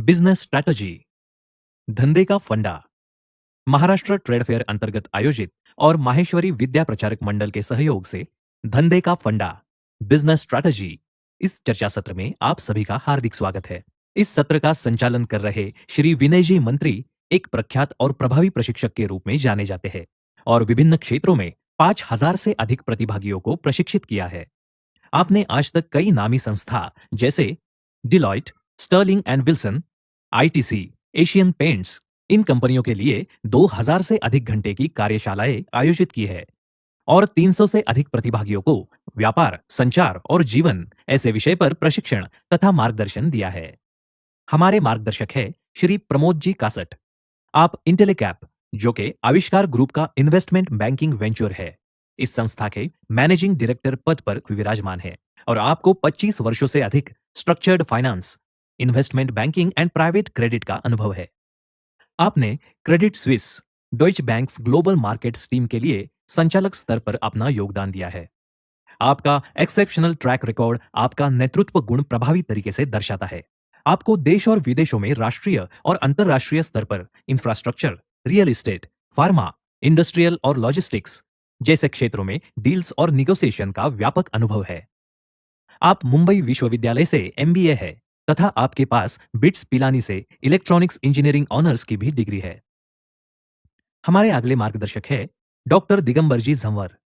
Business strategy, धंधे का फंडा। महाराष्ट्र ट्रेड फेयर अंतर्गत आयोजित और माहेश्वरी विद्या प्रचारक मंडल के सहयोग से धंधे का फंडा, बिजनेस स्ट्रैटेजी, इस चर्चा सत्र में आप सभी का हार्दिक स्वागत है। इस सत्र का संचालन कर रहे श्री विनय जी मंत्री एक प्रख्यात और प्रभावी प्रशिक्षक के रूप में जाने जाते हैं और विभिन्न क्षेत्रों में 5,000 से अधिक प्रतिभागियों को प्रशिक्षित किया है। आपने आज तक कई नामी संस्था जैसे Deloitte, Sterling and Wilson, ITC, Asian Paints, इन कंपनियों के लिए 2,000 से अधिक घंटे की कार्यशालाएं आयोजित की है और 300 से अधिक प्रतिभागियों को व्यापार, संचार और जीवन ऐसे विषय पर प्रशिक्षण तथा मार्गदर्शन दिया है। हमारे मार्गदर्शक है श्री प्रमोद जी कासट। आप इंटेलीकैप, जो कि आविष्कार ग्रुप का इन्वेस्टमेंट बैंकिंग वेंचर है, इस संस्था के मैनेजिंग डायरेक्टर पद पर विराजमान है और आपको 25 वर्षों से अधिक structured finance, investment banking and private credit का अनुभव है। आपने Credit Suisse, Deutsche banks global markets team के लिए संचालक स्तर पर अपना योगदान दिया है। आपका एक्सेप्शनल ट्रैक रिकॉर्ड आपका नेतृत्व गुण प्रभावी तरीके से दर्शाता है। आपको देश और विदेशों में राष्ट्रीय और अंतर्राष्ट्रीय स्तर पर infrastructure, real estate, pharma, industrial और लॉजिस्टिक्स जैसे क्षेत्रों में डील्स और निगोसिएशन का व्यापक अनुभव है। आप मुंबई विश्वविद्यालय से एमबीए है तथा आपके पास बिट्स पिलानी से इलेक्ट्रॉनिक्स इंजीनियरिंग ऑनर्स की भी डिग्री है। हमारे अगले मार्गदर्शक है डॉक्टर दिगंबर जी झंवर।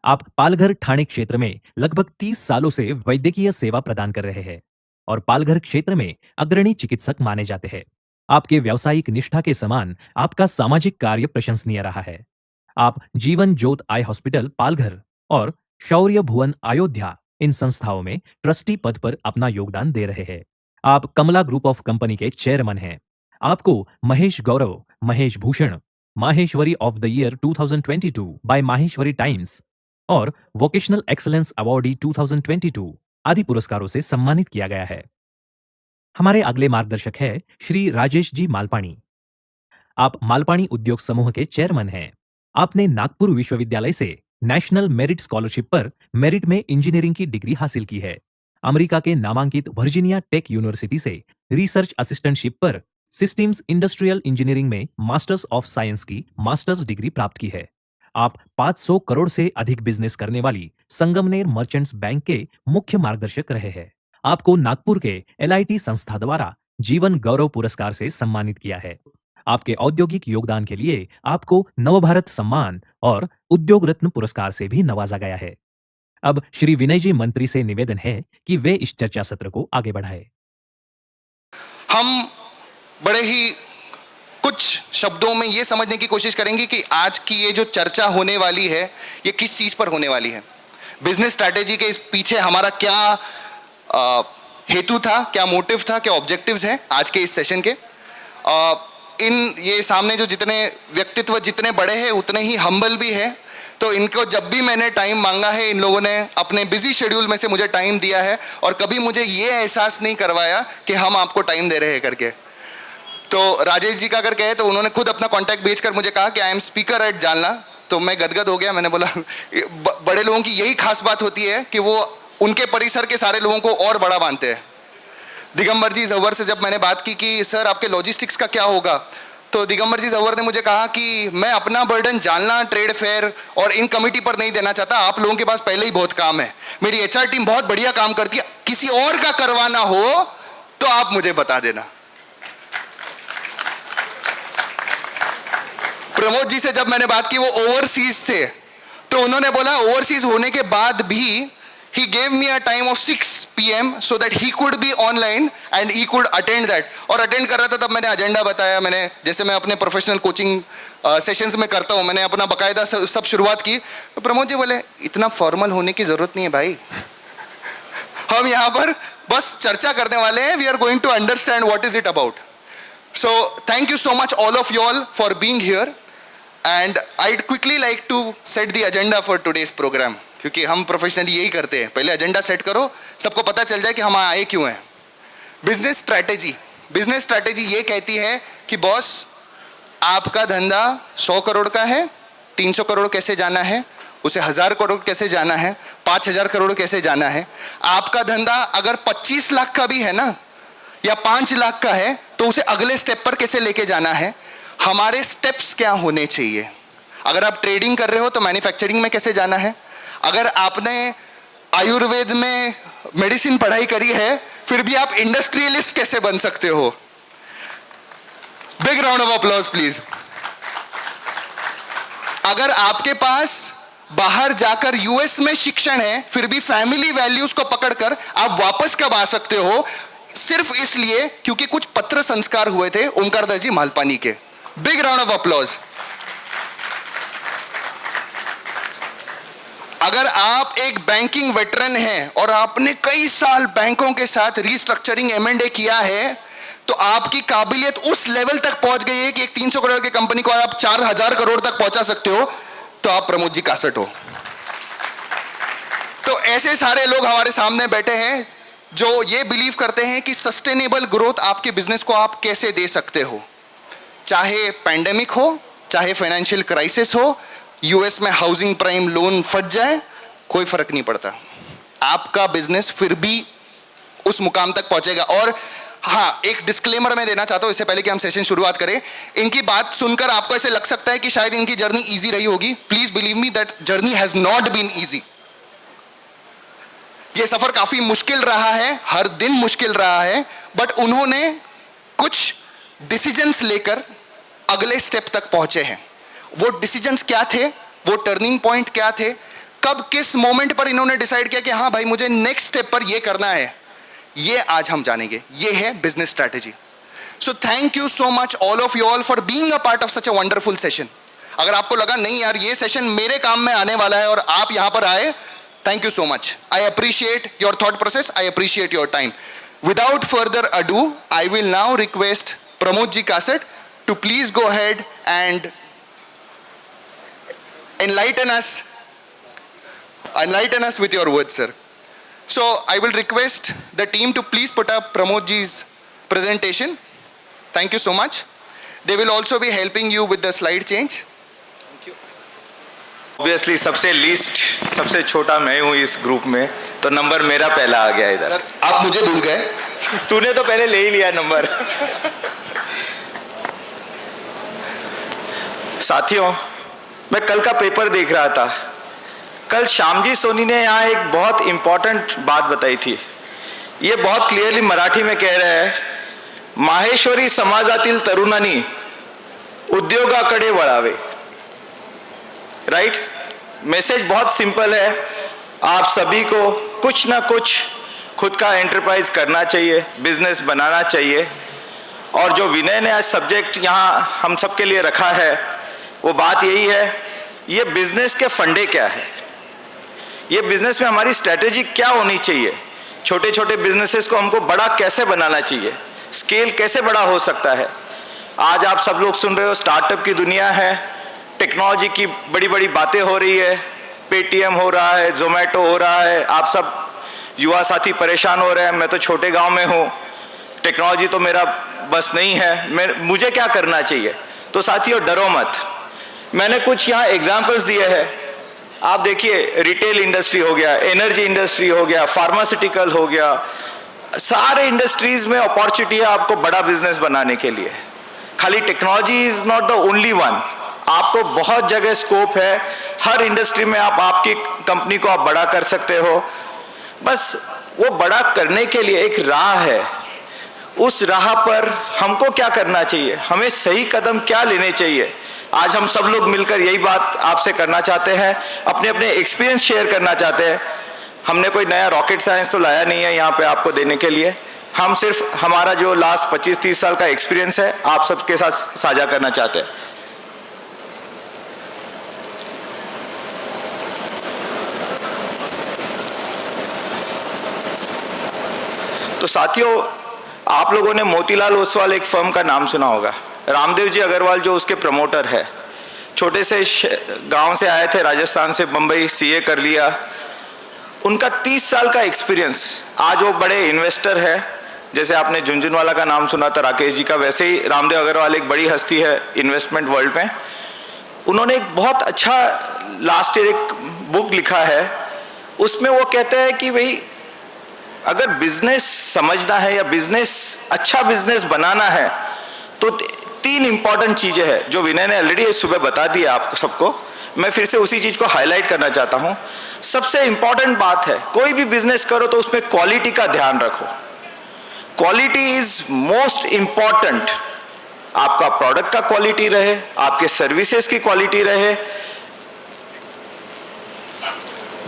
आप पालघर ठाणे क्षेत्र में लगभग 30 सालों से वैद्यकीय सेवा प्रदान कर रहे हैं और पालघर क्षेत्र में अग्रणी चिकित्सक माने जाते हैं। आपके व्यावसायिक निष्ठा के समान आपका सामाजिक कार्य प्रशंसनीय रहा है। आप जीवन ज्योत आई हॉस्पिटल पालघर और शौर्य भुवन अयोध्या, इन संस्थाओं में ट्रस्टी पद पर अपना योगदान दे रहे हैं। आप कमला ग्रुप ऑफ कंपनी के चेयरमैन हैं। आपको Mahesh Gaurav, Mahesh Bhushan, Maheshwari of the year 2022 by Maheshwari Times और वोकेशनल एक्सलेंस अवार्डी 2022 आदि पुरस्कारों से सम्मानित किया गया है। हमारे अगले मार्गदर्शक है श्री राजेश जी मालपाणी। आप मालपाणी उद्योग समूह के चेयरमैन हैं। आपने नागपुर विश्वविद्यालय से नेशनल मेरिट स्कॉलरशिप पर मेरिट में इंजीनियरिंग की डिग्री हासिल की है। अमेरिका के नामांकित वर्जीनिया टेक यूनिवर्सिटी से रिसर्च असिस्टेंटशिप पर सिस्टम्स इंडस्ट्रियल इंजीनियरिंग में मास्टर्स ऑफ साइंस की मास्टर्स डिग्री प्राप्त की है। आप 500 करोड़ से अधिक बिजनेस करने वाली संगमनेर मर्चेंट्स बैंक के मुख्य मार्गदर्शक रहे हैं। आपको नागपुर के एलआईटी संस्था द्वारा जीवन गौरव पुरस्कार से सम्मानित किया है। आपके औद्योगिक योगदान के लिए आपको नवभारत सम्मान और उद्योग रत्न पुरस्कार से भी नवाजा गया है। अब श्री विनय जी मंत्री से निवेदन है कि वे इस चर्चा सत्र को आगे बढ़ाएं। हम बड़े ही कुछ शब्दों में ये समझने की कोशिश करेंगे कि आज की ये जो चर्चा होने वाली है ये किस चीज पर होने वाली है। बिजनेस स्ट्रैटेजी के इस पीछे हमारा क्या हेतु था, क्या मोटिव था, क्या ऑब्जेक्टिव्स हैं आज के इस सेशन के। इन ये सामने जो जितने व्यक्तित्व जितने बड़े हैं उतने ही हम्बल भी है। तो इनको जब भी मैंने टाइम मांगा है, इन लोगों ने अपने बिजी शेड्यूल में से मुझे टाइम दिया है और कभी मुझे ये एहसास नहीं करवाया कि हम आपको टाइम दे रहे हैं करके। तो राजेश जी का अगर कहे तो उन्होंने खुद अपना कॉन्टैक्ट भेजकर मुझे कहा कि I am speaker at Jalna. तो मैं गदगद हो गया। मैंने बोला बड़े लोगों की यही खास बात होती है कि वो उनके परिसर के सारे लोगों को और बड़ा मानते हैं। दिगंबर जी झंवर से जब मैंने बात की कि सर आपके लॉजिस्टिक्स का क्या होगा, तो दिगंबर जी झंवर ने मुझे कहा कि मैं अपना बर्डन जालना ट्रेड फेयर और इन कमिटी पर नहीं देना चाहता। आप लोगों के पास पहले ही बहुत काम है। मेरी एचआर टीम बहुत बढ़िया काम करती है। किसी और का करवाना हो तो आप मुझे बता देना। प्रमोद जी से जब मैंने बात की, वो ओवरसीज से, तो उन्होंने बोला ओवरसीज होने के बाद भी he gave me a time of 6 PM so that he could be online and he could attend that। और अटेंड कर रहा था तब मैंने एजेंडा बताया। मैंने जैसे मैं अपने प्रोफेशनल कोचिंग सेशंस में करता हूँ, मैंने अपना बकायदा सब शुरुआत की। तो प्रमोद जी बोले इतना फॉर्मल होने की जरूरत नहीं है भाई, हम यहाँ पर बस चर्चा करने वाले हैं। We are going to understand what is it about. So thank you so much all of you all for being here and I quickly like to set the agenda for today's programme, क्योंकि हम professionally यही करते हैं। पहले agenda set करो, सबको पता चल जाए कि हम आए क्यों हैं। बिजनेस स्ट्रैटेजी ये कहती है कि बॉस आपका धंधा 100 करोड़ का है, 300 करोड़ कैसे जाना है, उसे 1000 करोड़ कैसे जाना है, 5000 करोड़ कैसे जाना है। आपका धंधा अगर 25 लाख का भी है ना, या 5 लाख का है तो उसे अगले स्टेप पर कैसे लेके जाना है, हमारे स्टेप्स क्या होने चाहिए। अगर आप ट्रेडिंग कर रहे हो तो मैन्युफैक्चरिंग में कैसे जाना है, अगर आपने आयुर्वेद में मेडिसिन पढ़ाई करी है फिर भी आप इंडस्ट्रियलिस्ट कैसे बन सकते हो। Big round of applause please. अगर आपके पास बाहर जाकर यूएस में शिक्षण है फिर भी फैमिली वैल्यूज को पकड़कर आप वापस कब आ सकते हो, सिर्फ इसलिए क्योंकि कुछ पत्र संस्कार हुए थे ओमकार दास जी मालपानी के। Big round of applause. अगर आप एक बैंकिंग वेटरन हैं और आपने कई साल बैंकों के साथ रीस्ट्रक्चरिंग M&A किया है तो आपकी काबिलियत उस लेवल तक पहुंच गई है कि एक 300 करोड़ की कंपनी को आप 4000 करोड़ तक पहुंचा सकते हो, तो आप प्रमोद जी कासट हो। तो ऐसे सारे लोग हमारे सामने बैठे हैं जो ये बिलीव करते हैं कि सस्टेनेबल ग्रोथ आपके बिजनेस को आप कैसे दे सकते हो, चाहे पैंडेमिक हो, चाहे फाइनेंशियल क्राइसिस हो, यूएस में हाउसिंग प्राइम लोन फट जाए, कोई फर्क नहीं पड़ता, आपका बिजनेस फिर भी उस मुकाम तक पहुंचेगा। और हाँ, एक डिस्क्लेमर मैं देना चाहता हूं इससे पहले कि हम सेशन शुरुआत करें। इनकी बात सुनकर आपको ऐसे लग सकता है कि शायद इनकी जर्नी इजी रही होगी। Please believe me that journey has not been easy. ये सफर काफी मुश्किल रहा है, हर दिन मुश्किल रहा है, बट उन्होंने कुछ डिसीजंस लेकर अगले स्टेप तक पहुंचे हैं। वो डिसीजंस क्या थे, वो टर्निंग पॉइंट क्या थे, कब किस मोमेंट पर इन्होंने डिसाइड किया कि हाँ भाई मुझे नेक्स्ट स्टेप पर ये करना है, ये आज हम जानेंगे। ये है business strategy. So thank you so much all of you all for being a part of such a wonderful session. अगर आपको लगा नहीं यार ये सेशन मेरे काम में आने वाला है और आप यहां पर आए, thank you so much. I appreciate your thought process, I appreciate your time. Without further ado I will now request Pramod ji Kasat to please go ahead and enlighten us with your words, sir. So I will request the team to please put up Pramod ji's presentation. Thank you so much. They will also be helping you with the slide change. Thank you. Obviously सबसे least, सबसे छोटा मैं हूँ इस group में, तो number मेरा पहला आ गया इधर। सर आप मुझे भूल गए। तूने तो पहले ले ही लिया नंबर। साथियों, मैं कल का पेपर देख रहा था। कल श्यामजी सोनी ने यहाँ एक बहुत इंपॉर्टेंट बात बताई थी। ये बहुत क्लियरली मराठी में कह रहे हैं, माहेश्वरी समाजातील तरुणांनी उद्योगाकडे वळावे। राइट? मैसेज बहुत सिंपल है। आप सभी को कुछ ना कुछ खुद का एंटरप्राइज करना चाहिए, बिजनेस बनाना चाहिए। और जो विनय ने आज सब्जेक्ट यहाँ हम सबके लिए रखा है वो बात यही है, ये बिजनेस के फंडे क्या है, ये बिजनेस में हमारी स्ट्रेटेजी क्या होनी चाहिए, छोटे छोटे बिजनेसेस को हमको बड़ा कैसे बनाना चाहिए, स्केल कैसे बड़ा हो सकता है। आज आप सब लोग सुन रहे हो, स्टार्टअप की दुनिया है, टेक्नोलॉजी की बड़ी बड़ी बातें हो रही है, पेटीएम हो रहा है, जोमेटो हो रहा है, आप सब युवा साथी परेशान हो रहे हैं। मैं तो छोटे गांव में हूँ, टेक्नोलॉजी तो मेरा बस नहीं है, मुझे क्या करना चाहिए। तो साथियों डरो मत, मैंने कुछ यहाँ एग्जाम्पल्स दिए हैं। आप देखिए, रिटेल इंडस्ट्री हो गया, एनर्जी इंडस्ट्री हो गया, फार्मास्यूटिकल हो गया, सारे इंडस्ट्रीज में अपॉर्चुनिटी है आपको बड़ा बिजनेस बनाने के लिए। खाली technology is not the only one, आपको बहुत जगह स्कोप है। हर इंडस्ट्री में आप आपकी कंपनी को आप बड़ा कर सकते हो। बस वो बड़ा करने के लिए एक राह है, उस राह पर हमको क्या करना चाहिए, हमें सही कदम क्या लेने चाहिए। आज हम सब लोग मिलकर यही बात आपसे करना चाहते हैं, अपने अपने एक्सपीरियंस शेयर करना चाहते हैं। हमने कोई नया रॉकेट साइंस तो लाया नहीं है यहाँ पे आपको देने के लिए, हम सिर्फ हमारा जो लास्ट 25-30 साल का एक्सपीरियंस है आप सबके साथ साझा करना चाहते हैं। तो साथियों, आप लोगों ने मोतीलाल ओसवाल एक फर्म का नाम सुना होगा, रामदेव जी अग्रवाल जो उसके प्रमोटर है, छोटे से गांव से आए थे राजस्थान से, मुंबई सीए कर लिया। उनका 30 साल का एक्सपीरियंस, आज वो बड़े इन्वेस्टर है। जैसे आपने झुंझुनवाला का नाम सुना था राकेश जी का, वैसे ही रामदेव अग्रवाल एक बड़ी हस्ती है इन्वेस्टमेंट वर्ल्ड में। उन्होंने एक बहुत अच्छा लास्ट ईयर एक बुक लिखा है, उसमें वो कहते हैं कि भाई अगर बिजनेस समझना है या बिजनेस अच्छा बिजनेस बनाना है तो तीन इंपॉर्टेंट चीजें हैं जो विनय ने ऑलरेडी सुबह बता दिया आपको सबको। मैं फिर से उसी चीज को हाईलाइट करना चाहता हूं। सबसे इंपॉर्टेंट बात है, कोई भी बिजनेस करो तो उसमें क्वालिटी का ध्यान रखो। Quality is most important. आपका प्रोडक्ट का क्वालिटी रहे, आपके सर्विसेज की क्वालिटी रहे।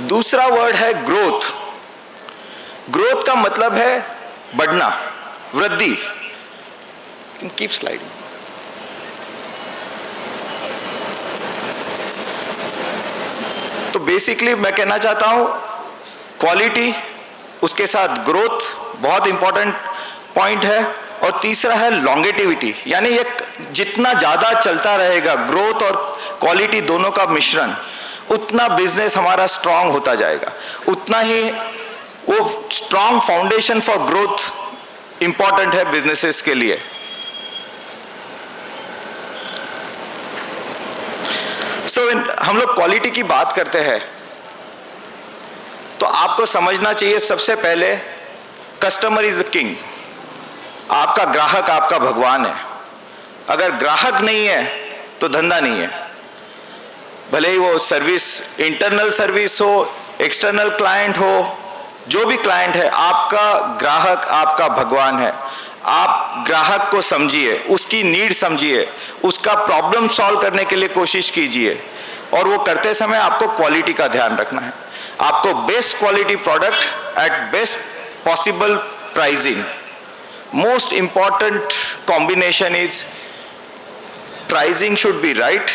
दूसरा वर्ड है ग्रोथ। ग्रोथ का मतलब है बढ़ना, वृद्धि। Keep sliding. तो बेसिकली मैं कहना चाहता हूं क्वालिटी, उसके साथ ग्रोथ बहुत इंपॉर्टेंट पॉइंट है। और तीसरा है लॉन्गेटिविटी, यानी ये जितना ज्यादा चलता रहेगा, ग्रोथ और क्वालिटी दोनों का मिश्रण, उतना बिजनेस हमारा स्ट्रांग होता जाएगा, उतना ही वो strong foundation for growth important है बिजनेसेस के लिए। हम लोग क्वालिटी की बात करते हैं तो आपको समझना चाहिए सबसे पहले कस्टमर इज द किंग। आपका ग्राहक आपका भगवान है। अगर ग्राहक नहीं है तो धंधा नहीं है। भले ही वो सर्विस इंटरनल सर्विस हो, एक्सटर्नल क्लाइंट हो, जो भी क्लाइंट है, आपका ग्राहक आपका भगवान है। आप ग्राहक को समझिए, उसकी नीड समझिए, उसका प्रॉब्लम सॉल्व करने के लिए कोशिश कीजिए। और वो करते समय आपको क्वालिटी का ध्यान रखना है। आपको best quality product at best possible pricing. Most important combination is pricing should be right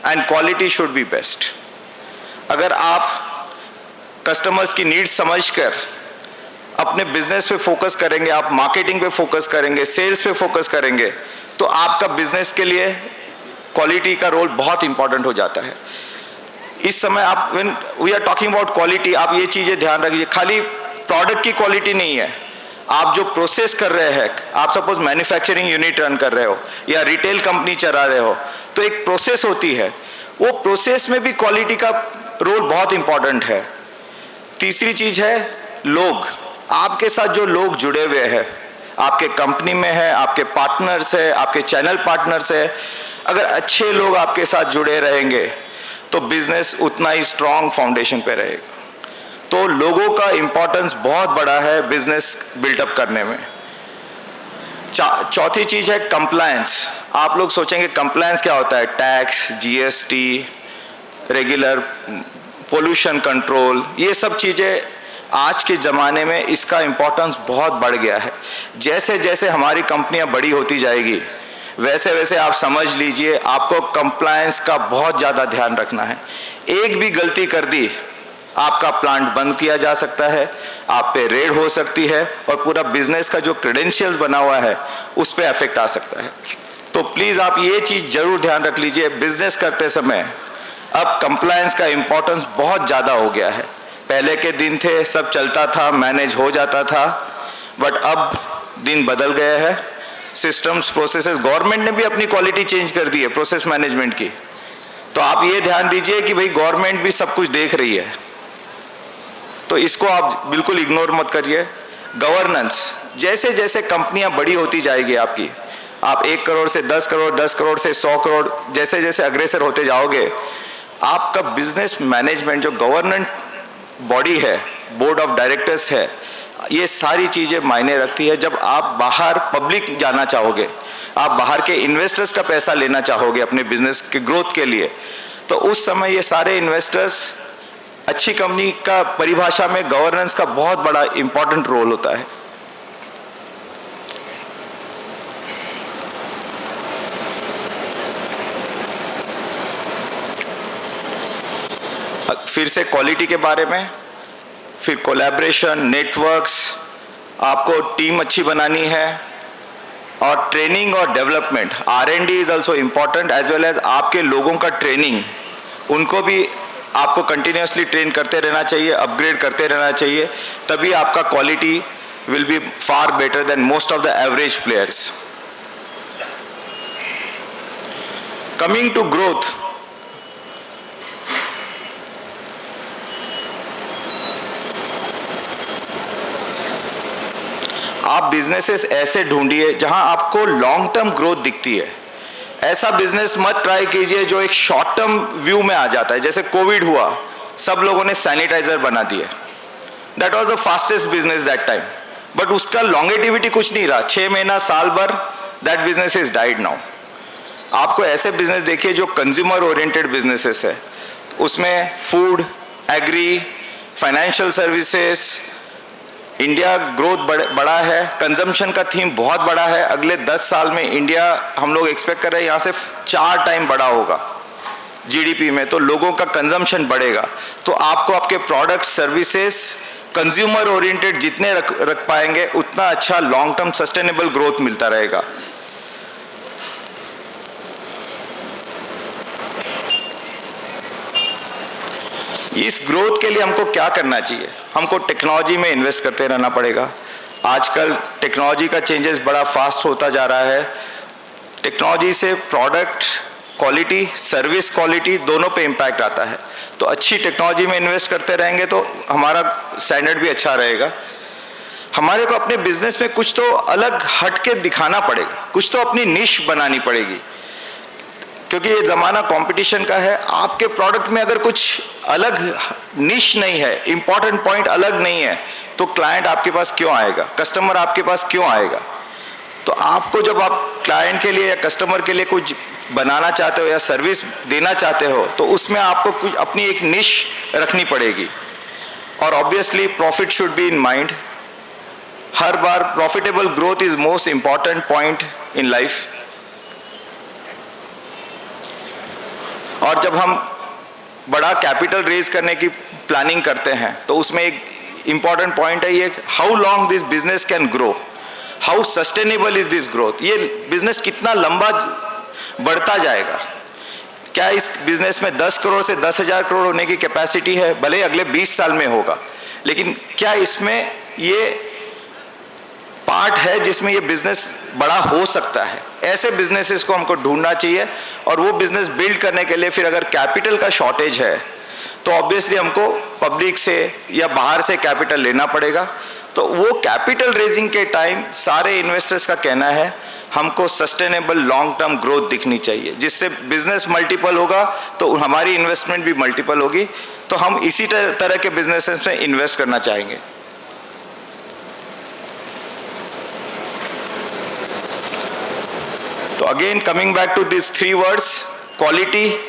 and quality should be best. अगर आप कस्टमर्स की नीड्स समझकर अपने बिजनेस पे फोकस करेंगे, आप मार्केटिंग पे फोकस करेंगे, सेल्स पे फोकस करेंगे, तो आपका बिजनेस के लिए क्वालिटी का रोल बहुत इंपॉर्टेंट हो जाता है। इस समय आप when we are talking about quality, आप ये चीजें ध्यान रखिए। खाली प्रोडक्ट की क्वालिटी नहीं है, आप जो प्रोसेस कर रहे हैं, आप सपोज मैन्युफैक्चरिंग यूनिट रन कर रहे हो या रिटेल कंपनी चला रहे हो, तो एक प्रोसेस होती है, वो प्रोसेस में भी क्वालिटी का रोल बहुत इंपॉर्टेंट है। तीसरी चीज है लोग। आपके साथ जो लोग जुड़े हुए हैं, आपके कंपनी में है, आपके पार्टनर्स है, आपके चैनल पार्टनर्स है, अगर अच्छे लोग आपके साथ जुड़े रहेंगे तो बिजनेस उतना ही स्ट्रांग फाउंडेशन पे रहेगा। तो लोगों का इंपॉर्टेंस बहुत बड़ा है बिजनेस बिल्डअप करने में। चौथी चीज है कंप्लायंस। आप लोग सोचेंगे कंप्लायंस क्या होता है? Tax, GST, regular pollution control, ये सब चीजें आज के ज़माने में इसका इम्पोर्टेंस बहुत बढ़ गया है। जैसे जैसे हमारी कंपनियां बड़ी होती जाएगी, वैसे वैसे आप समझ लीजिए आपको कंप्लायंस का बहुत ज़्यादा ध्यान रखना है। एक भी गलती कर दी, आपका प्लांट बंद किया जा सकता है, आप पे रेड हो सकती है और पूरा बिजनेस का जो क्रेडेंशियल्स बना हुआ है उस पर अफेक्ट आ सकता है। तो प्लीज़ आप ये चीज़ जरूर ध्यान रख लीजिए, बिजनेस करते समय अब कंप्लायंस का इम्पोर्टेंस बहुत ज़्यादा हो गया है। पहले के दिन थे सब चलता था, मैनेज हो जाता था, बट अब दिन बदल गए हैं। सिस्टम्स, प्रोसेसेस, गवर्नमेंट ने भी अपनी क्वालिटी चेंज कर दी है प्रोसेस मैनेजमेंट की। तो आप ये ध्यान दीजिए कि भाई गवर्नमेंट भी सब कुछ देख रही है, तो इसको आप बिल्कुल इग्नोर मत करिए। गवर्नेंस, जैसे जैसे कंपनियां बड़ी होती जाएगी आपकी, आप 1 करोड़ से 10 करोड़, 10 करोड़ से 100 करोड़, जैसे जैसे अग्रेसर होते जाओगे, आपका बिजनेस मैनेजमेंट जो गवर्नेंट बॉडी है, बोर्ड ऑफ डायरेक्टर्स है, ये सारी चीज़ें मायने रखती है। जब आप बाहर पब्लिक जाना चाहोगे, आप बाहर के इन्वेस्टर्स का पैसा लेना चाहोगे अपने बिजनेस के ग्रोथ के लिए, तो उस समय ये सारे इन्वेस्टर्स, अच्छी कंपनी का परिभाषा में गवर्नेंस का बहुत बड़ा इंपॉर्टेंट रोल होता है। फिर से क्वालिटी के बारे में, फिर कोलैबोरेशन, नेटवर्क्स, आपको टीम अच्छी बनानी है, और ट्रेनिंग और development, R&D is also important, as well as आपके लोगों का ट्रेनिंग, उनको भी आपको कंटिन्यूसली ट्रेन करते रहना चाहिए, अपग्रेड करते रहना चाहिए, तभी आपका quality will be far better than most of the average players. Coming to growth, आप बिजनेसेस ऐसे ढूंढिए जहां आपको लॉन्ग टर्म ग्रोथ दिखती है। ऐसा बिजनेस मत ट्राई कीजिए जो एक शॉर्ट टर्म व्यू में आ जाता है। जैसे कोविड हुआ, सब लोगों ने सैनिटाइजर बना दिए, that was the fastest business that time, but उसका लॉन्गेटिविटी कुछ नहीं रहा, 6 महीना साल भर that business is died now. आपको ऐसे बिजनेस देखिए जो कंज्यूमर ओरिएंटेड बिजनेसेस है, उसमें food, agri, financial services, India growth बड़ा है, कंजम्पशन का थीम बहुत बड़ा है। अगले 10 साल में इंडिया हम लोग एक्सपेक्ट कर रहे हैं यहाँ से 4 टाइम बड़ा होगा जीडीपी में, तो लोगों का कंजम्पशन बढ़ेगा। तो आपको आपके प्रोडक्ट, सर्विसेज कंज्यूमर ओरिएंटेड जितने रख पाएंगे उतना अच्छा लॉन्ग टर्म सस्टेनेबल ग्रोथ मिलता रहेगा। इस ग्रोथ के लिए हमको क्या करना चाहिए? हमको टेक्नोलॉजी में इन्वेस्ट करते रहना पड़ेगा। आजकल टेक्नोलॉजी का चेंजेस बड़ा फास्ट होता जा रहा है। टेक्नोलॉजी से प्रोडक्ट क्वालिटी, सर्विस क्वालिटी दोनों पे इम्पैक्ट आता है। तो अच्छी टेक्नोलॉजी में इन्वेस्ट करते रहेंगे तो हमारा स्टैंडर्ड भी अच्छा रहेगा। हमारे को अपने बिजनेस में कुछ तो अलग हट के दिखाना पड़ेगा, कुछ तो अपनी निश बनानी पड़ेगी, क्योंकि ये ज़माना कंपटीशन का है। आपके प्रोडक्ट में अगर कुछ अलग निश नहीं है, इंपॉर्टेंट पॉइंट अलग नहीं है, तो क्लाइंट आपके पास क्यों आएगा, कस्टमर आपके पास क्यों आएगा? तो आपको जब आप क्लाइंट के लिए या कस्टमर के लिए कुछ बनाना चाहते हो या सर्विस देना चाहते हो, तो उसमें आपको कुछ अपनी एक निश रखनी पड़ेगी। और obviously profit should be in mind. Her bar profitable growth is most important point in life. और जब हम बड़ा कैपिटल रेज करने की प्लानिंग करते हैं तो उसमें एक इंपॉर्टेंट पॉइंट है ये, how long this business can grow, how sustainable is this growth. ये बिजनेस कितना लंबा बढ़ता जाएगा? क्या इस बिजनेस में 10 करोड़ से 10,000 करोड़ होने की कैपेसिटी है? भले अगले 20 साल में होगा, लेकिन क्या इसमें ये पार्ट है जिसमें ये बिजनेस बड़ा हो सकता है? ऐसे बिजनेसेस को हमको ढूंढना चाहिए। और वो बिजनेस बिल्ड करने के लिए फिर अगर कैपिटल का शॉर्टेज है तो ऑब्वियसली हमको पब्लिक से या बाहर से कैपिटल लेना पड़ेगा। तो वो कैपिटल रेजिंग के टाइम सारे इन्वेस्टर्स का कहना है हमको सस्टेनेबल लॉन्ग टर्म ग्रोथ दिखनी चाहिए, जिससे बिजनेस मल्टीपल होगा तो हमारी इन्वेस्टमेंट भी मल्टीपल होगी। तो हम इसी तरह के बिजनेसेस में इन्वेस्ट करना चाहेंगे। तो again coming back to this 3 words, quality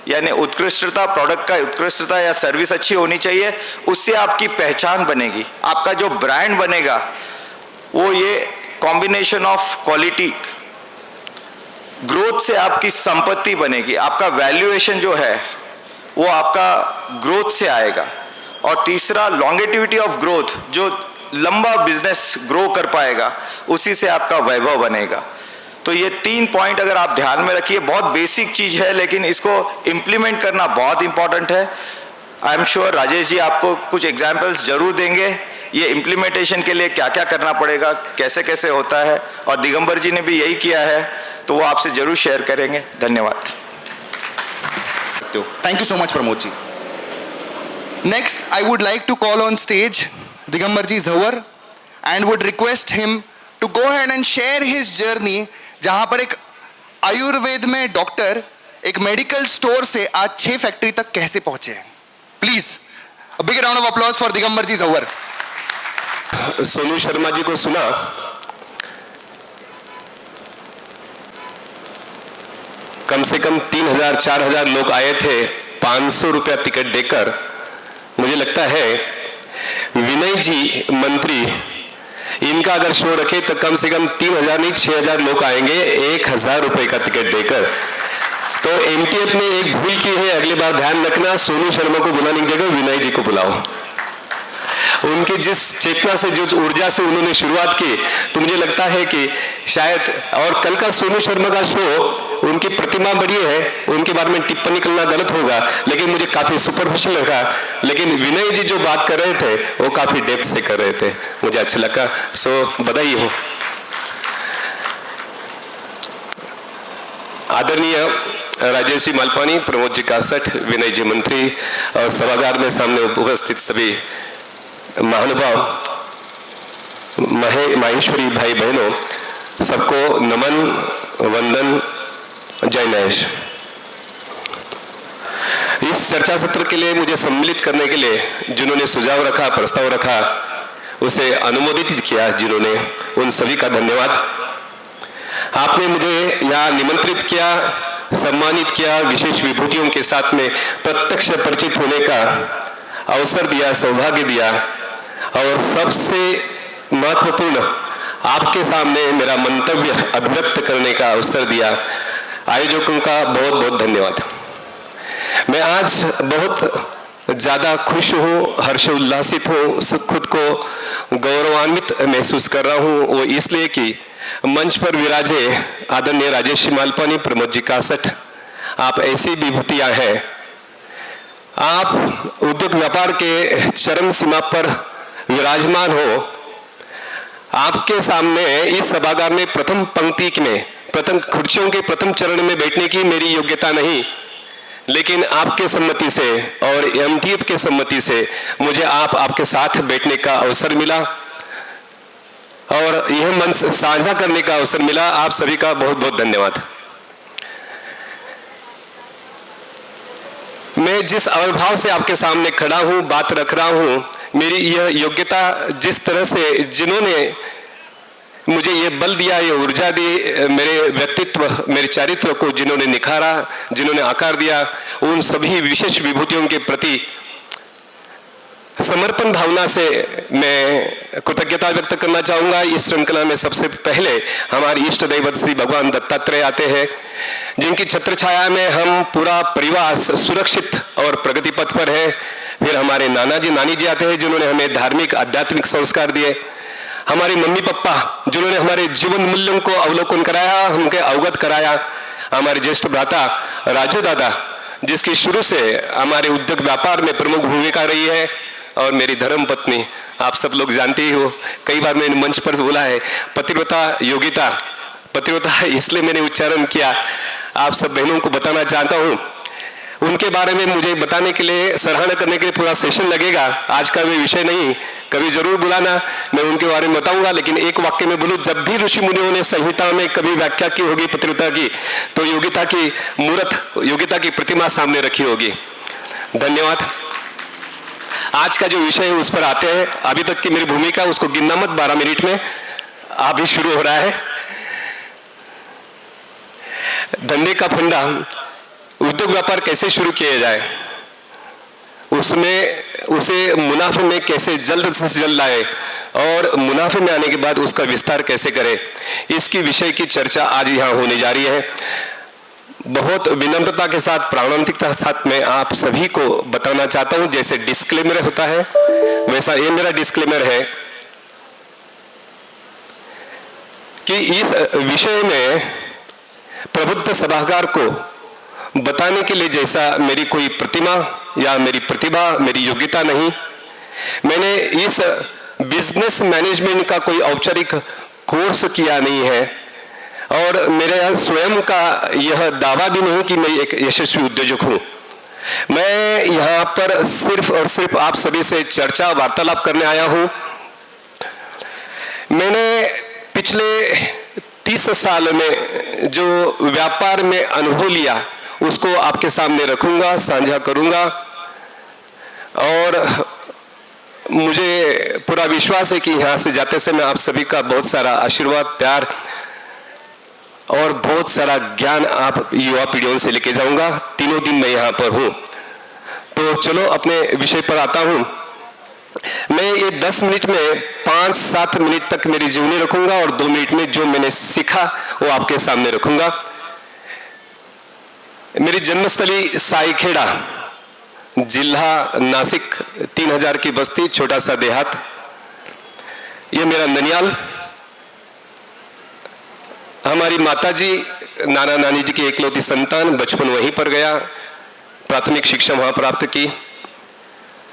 यानी उत्कृष्टता, प्रोडक्ट का उत्कृष्टता या सर्विस अच्छी होनी चाहिए, उससे आपकी पहचान बनेगी। आपका जो ब्रांड बनेगा वो ये कॉम्बिनेशन ऑफ क्वालिटी, ग्रोथ से आपकी संपत्ति बनेगी। आपका वैल्यूएशन जो है वो आपका ग्रोथ से आएगा। और तीसरा लॉन्गेटिविटी ऑफ ग्रोथ, जो लंबा बिजनेस ग्रो कर पाएगा उसी से आपका वैभव बनेगा। तो ये 3 पॉइंट अगर आप ध्यान में रखिए, बहुत बेसिक चीज है लेकिन इसको इम्प्लीमेंट करना बहुत इंपॉर्टेंट है। I am sure Rajesh ji आपको कुछ एग्जाम्पल्स जरूर देंगे ये इम्प्लीमेंटेशन के लिए क्या क्या करना पड़ेगा, कैसे कैसे होता है, और दिगंबर जी ने भी यही किया है तो वो आपसे जरूर शेयर करेंगे। धन्यवाद। Thank you so much, Pramod ji. Next, I would like to call on stage Digambar ji Zawar and would request him to go ahead and share his journey, जहाँ पर एक आयुर्वेद में डॉक्टर एक मेडिकल स्टोर से आज 6 factory तक कैसे पहुंचे हैं। Please a big round of applause for Digambar ji Zawar. Sonu Sharma ji को सुना, कम से कम 3,000-4,000 लोग आए थे 500 रुपया टिकट देकर। मुझे लगता है विनय जी मंत्री, इनका अगर शो रखे तो कम से कम 3,000 नहीं 6,000 लोग आएंगे 1,000 रुपए का टिकट देकर। तो एमटीएफ ने एक भूल की है, अगली बार ध्यान रखना, सोनू शर्मा को बुलाने की जगह विनय जी को बुलाओ। उनके जिस चेतना से, जो ऊर्जा से उन्होंने शुरुआत की, तो मुझे लगता है कि शायद, और कल का सोनू शर्मा का शो, उनकी प्रतिमा बड़ी है, उनके बारे में टिप्पणी करना गलत होगा, लेकिन मुझे काफी सुपरफिशियल लगा। लेकिन विनय जी जो बात कर रहे थे वो काफी डेप्थ से कर रहे थे, मुझे अच्छा लगा। सो बधाई हो। आदरणीय राजेश जी मालपानी, प्रमोद जी कासठ, विनय जी मंत्री और सभागार में सामने उपस्थित सभी महानुभाव, माहेश्वरी भाई बहनों, सबको नमन, वंदन, जय महेश। इस चर्चा सत्र के लिए मुझे सम्मिलित करने के लिए जिन्होंने सुझाव रखा, प्रस्ताव रखा, उसे अनुमोदित किया जिन्होंने, उन सभी का धन्यवाद। आपने मुझे यहाँ निमंत्रित किया, सम्मानित किया, विशेष विभूतियों के साथ में प्रत्यक्ष परिचित होने का अवसर दिया, सौभाग्य दिया, और सबसे महत्वपूर्ण आपके सामने मेरा मंतव्य अभिव्यक्त करने का अवसर दिया। आयोजकों का बहुत बहुत धन्यवाद। मैं आज बहुत ज़्यादा खुश हूँ, हर्षोल्लासित हूँ, खुद को गौरवान्वित महसूस कर रहा हूँ। वो इसलिए कि मंच पर विराजे आदरणीय राजेश मालपानी, प्रमोद जी कासठ, आप ऐसी विभूतियाँ हैं। आप उद्योग व्यापार के चरम सीमा पर विराजमान हो। आपके सामने इस सभागार में प्रथम पंक्ति में, प्रथम कुर्सियों के प्रथम चरण में बैठने की मेरी योग्यता नहीं, लेकिन आपके सम्मति से और एमटीएफ के सम्मति से मुझे आपके साथ बैठने का अवसर मिला और यह मंच साझा करने का अवसर मिला। आप सभी का बहुत बहुत धन्यवाद। मैं जिस अवभाव से आपके सामने खड़ा हूं, बात रख रहा हूं, मेरी यह योग्यता, जिस तरह से जिन्होंने मुझे ये बल दिया, ये ऊर्जा दी, मेरे व्यक्तित्व, मेरे चरित्र को जिन्होंने निखारा, जिन्होंने आकार दिया, उन सभी विशेष विभूतियों के प्रति समर्पण भावना से मैं कृतज्ञता व्यक्त करना चाहूँगा। इस श्रृंखला में सबसे पहले हमारे इष्ट दैवत श्री भगवान दत्तात्रेय आते हैं, जिनकी छत्र छाया में हम पूरा परिवार सुरक्षित और प्रगति पथ पर है। फिर हमारे नाना जी, नानी जी आते हैं, जिन्होंने हमें धार्मिक आध्यात्मिक संस्कार दिए। हमारे मम्मी पापा, जिन्होंने हमारे जीवन मूल्यों को अवलोकन कराया, हमके अवगत कराया। हमारे ज्येष्ठ भ्राता राजू दादा, जिसकी शुरू से हमारे उद्योग व्यापार में प्रमुख भूमिका रही है, और मेरी धर्म पत्नी, आप सब लोग जानते ही हो, कई बार मैंने मंच पर बोला है पतिव्रता योगिता। पतिव्रता इसलिए मैंने उच्चारण किया, आप सब बहनों को बताना चाहता हूँ। उनके बारे में मुझे बताने के लिए, सराहना करने के लिए पूरा सेशन लगेगा। आज का वे विषय नहीं, कभी जरूर बुलाना, मैं उनके बारे में बताऊंगा। लेकिन एक वाक्य में बोलूं, जब भी ऋषि मुनियों ने संहिता में कभी व्याख्या की होगी पतिव्रता की, तो योगिता की मूर्त, योगिता की प्रतिमा सामने रखी होगी। धन्यवाद। आज का जो विषय है उस पर आते हैं। अभी तक की मेरी भूमिका, उसको गिनना मत, 12 मिनट में अभी शुरू हो रहा है। धंधे का फंडा, उद्योग व्यापार कैसे शुरू किया जाए, उसमें उसे मुनाफे में कैसे जल्द से जल्द लाए, और मुनाफे में आने के बाद उसका विस्तार कैसे करें, इसकी विषय की चर्चा आज यहाँ होने जा रही है। बहुत विनम्रता के साथ, प्राणांतिकता के साथ मैं आप सभी को बताना चाहता हूं, जैसे डिस्क्लेमर होता है वैसा ये मेरा डिस्क्लेमर है कि इस विषय में प्रबुद्ध सभागार को बताने के लिए जैसा मेरी कोई प्रतिमा या मेरी प्रतिभा, मेरी योग्यता नहीं। मैंने इस बिजनेस मैनेजमेंट का कोई औपचारिक कोर्स किया नहीं है, और मेरे स्वयं का यह दावा भी नहीं कि मैं एक यशस्वी उद्योजक हूं। मैं यहाँ पर सिर्फ और सिर्फ आप सभी से चर्चा, वार्तालाप करने आया हूं। मैंने पिछले 30 साल में जो व्यापार में अनुभव लिया, उसको आपके सामने रखूंगा, साझा करूंगा, और मुझे पूरा विश्वास है कि यहाँ से जाते समय आप सभी का बहुत सारा आशीर्वाद, प्यार और बहुत सारा ज्ञान आप युवा पीढ़ियों से लेके जाऊंगा। तीनों दिन मैं यहाँ पर हूँ। तो चलो अपने विषय पर आता हूँ। मैं ये 10 मिनट में 5-7 मिनट तक मेरी जीवनी रखूंगा, और 2 मिनट में जो मैंने सीखा वो आपके सामने रखूंगा। मेरी जन्मस्थली साईखेड़ा, जिला नासिक, 3000 की बस्ती, छोटा सा देहात। ये मेरा ननियाल। हमारी माताजी, नाना नानी जी की एकलौती संतान, बचपन वहीं पर गया, प्राथमिक शिक्षा वहां प्राप्त की।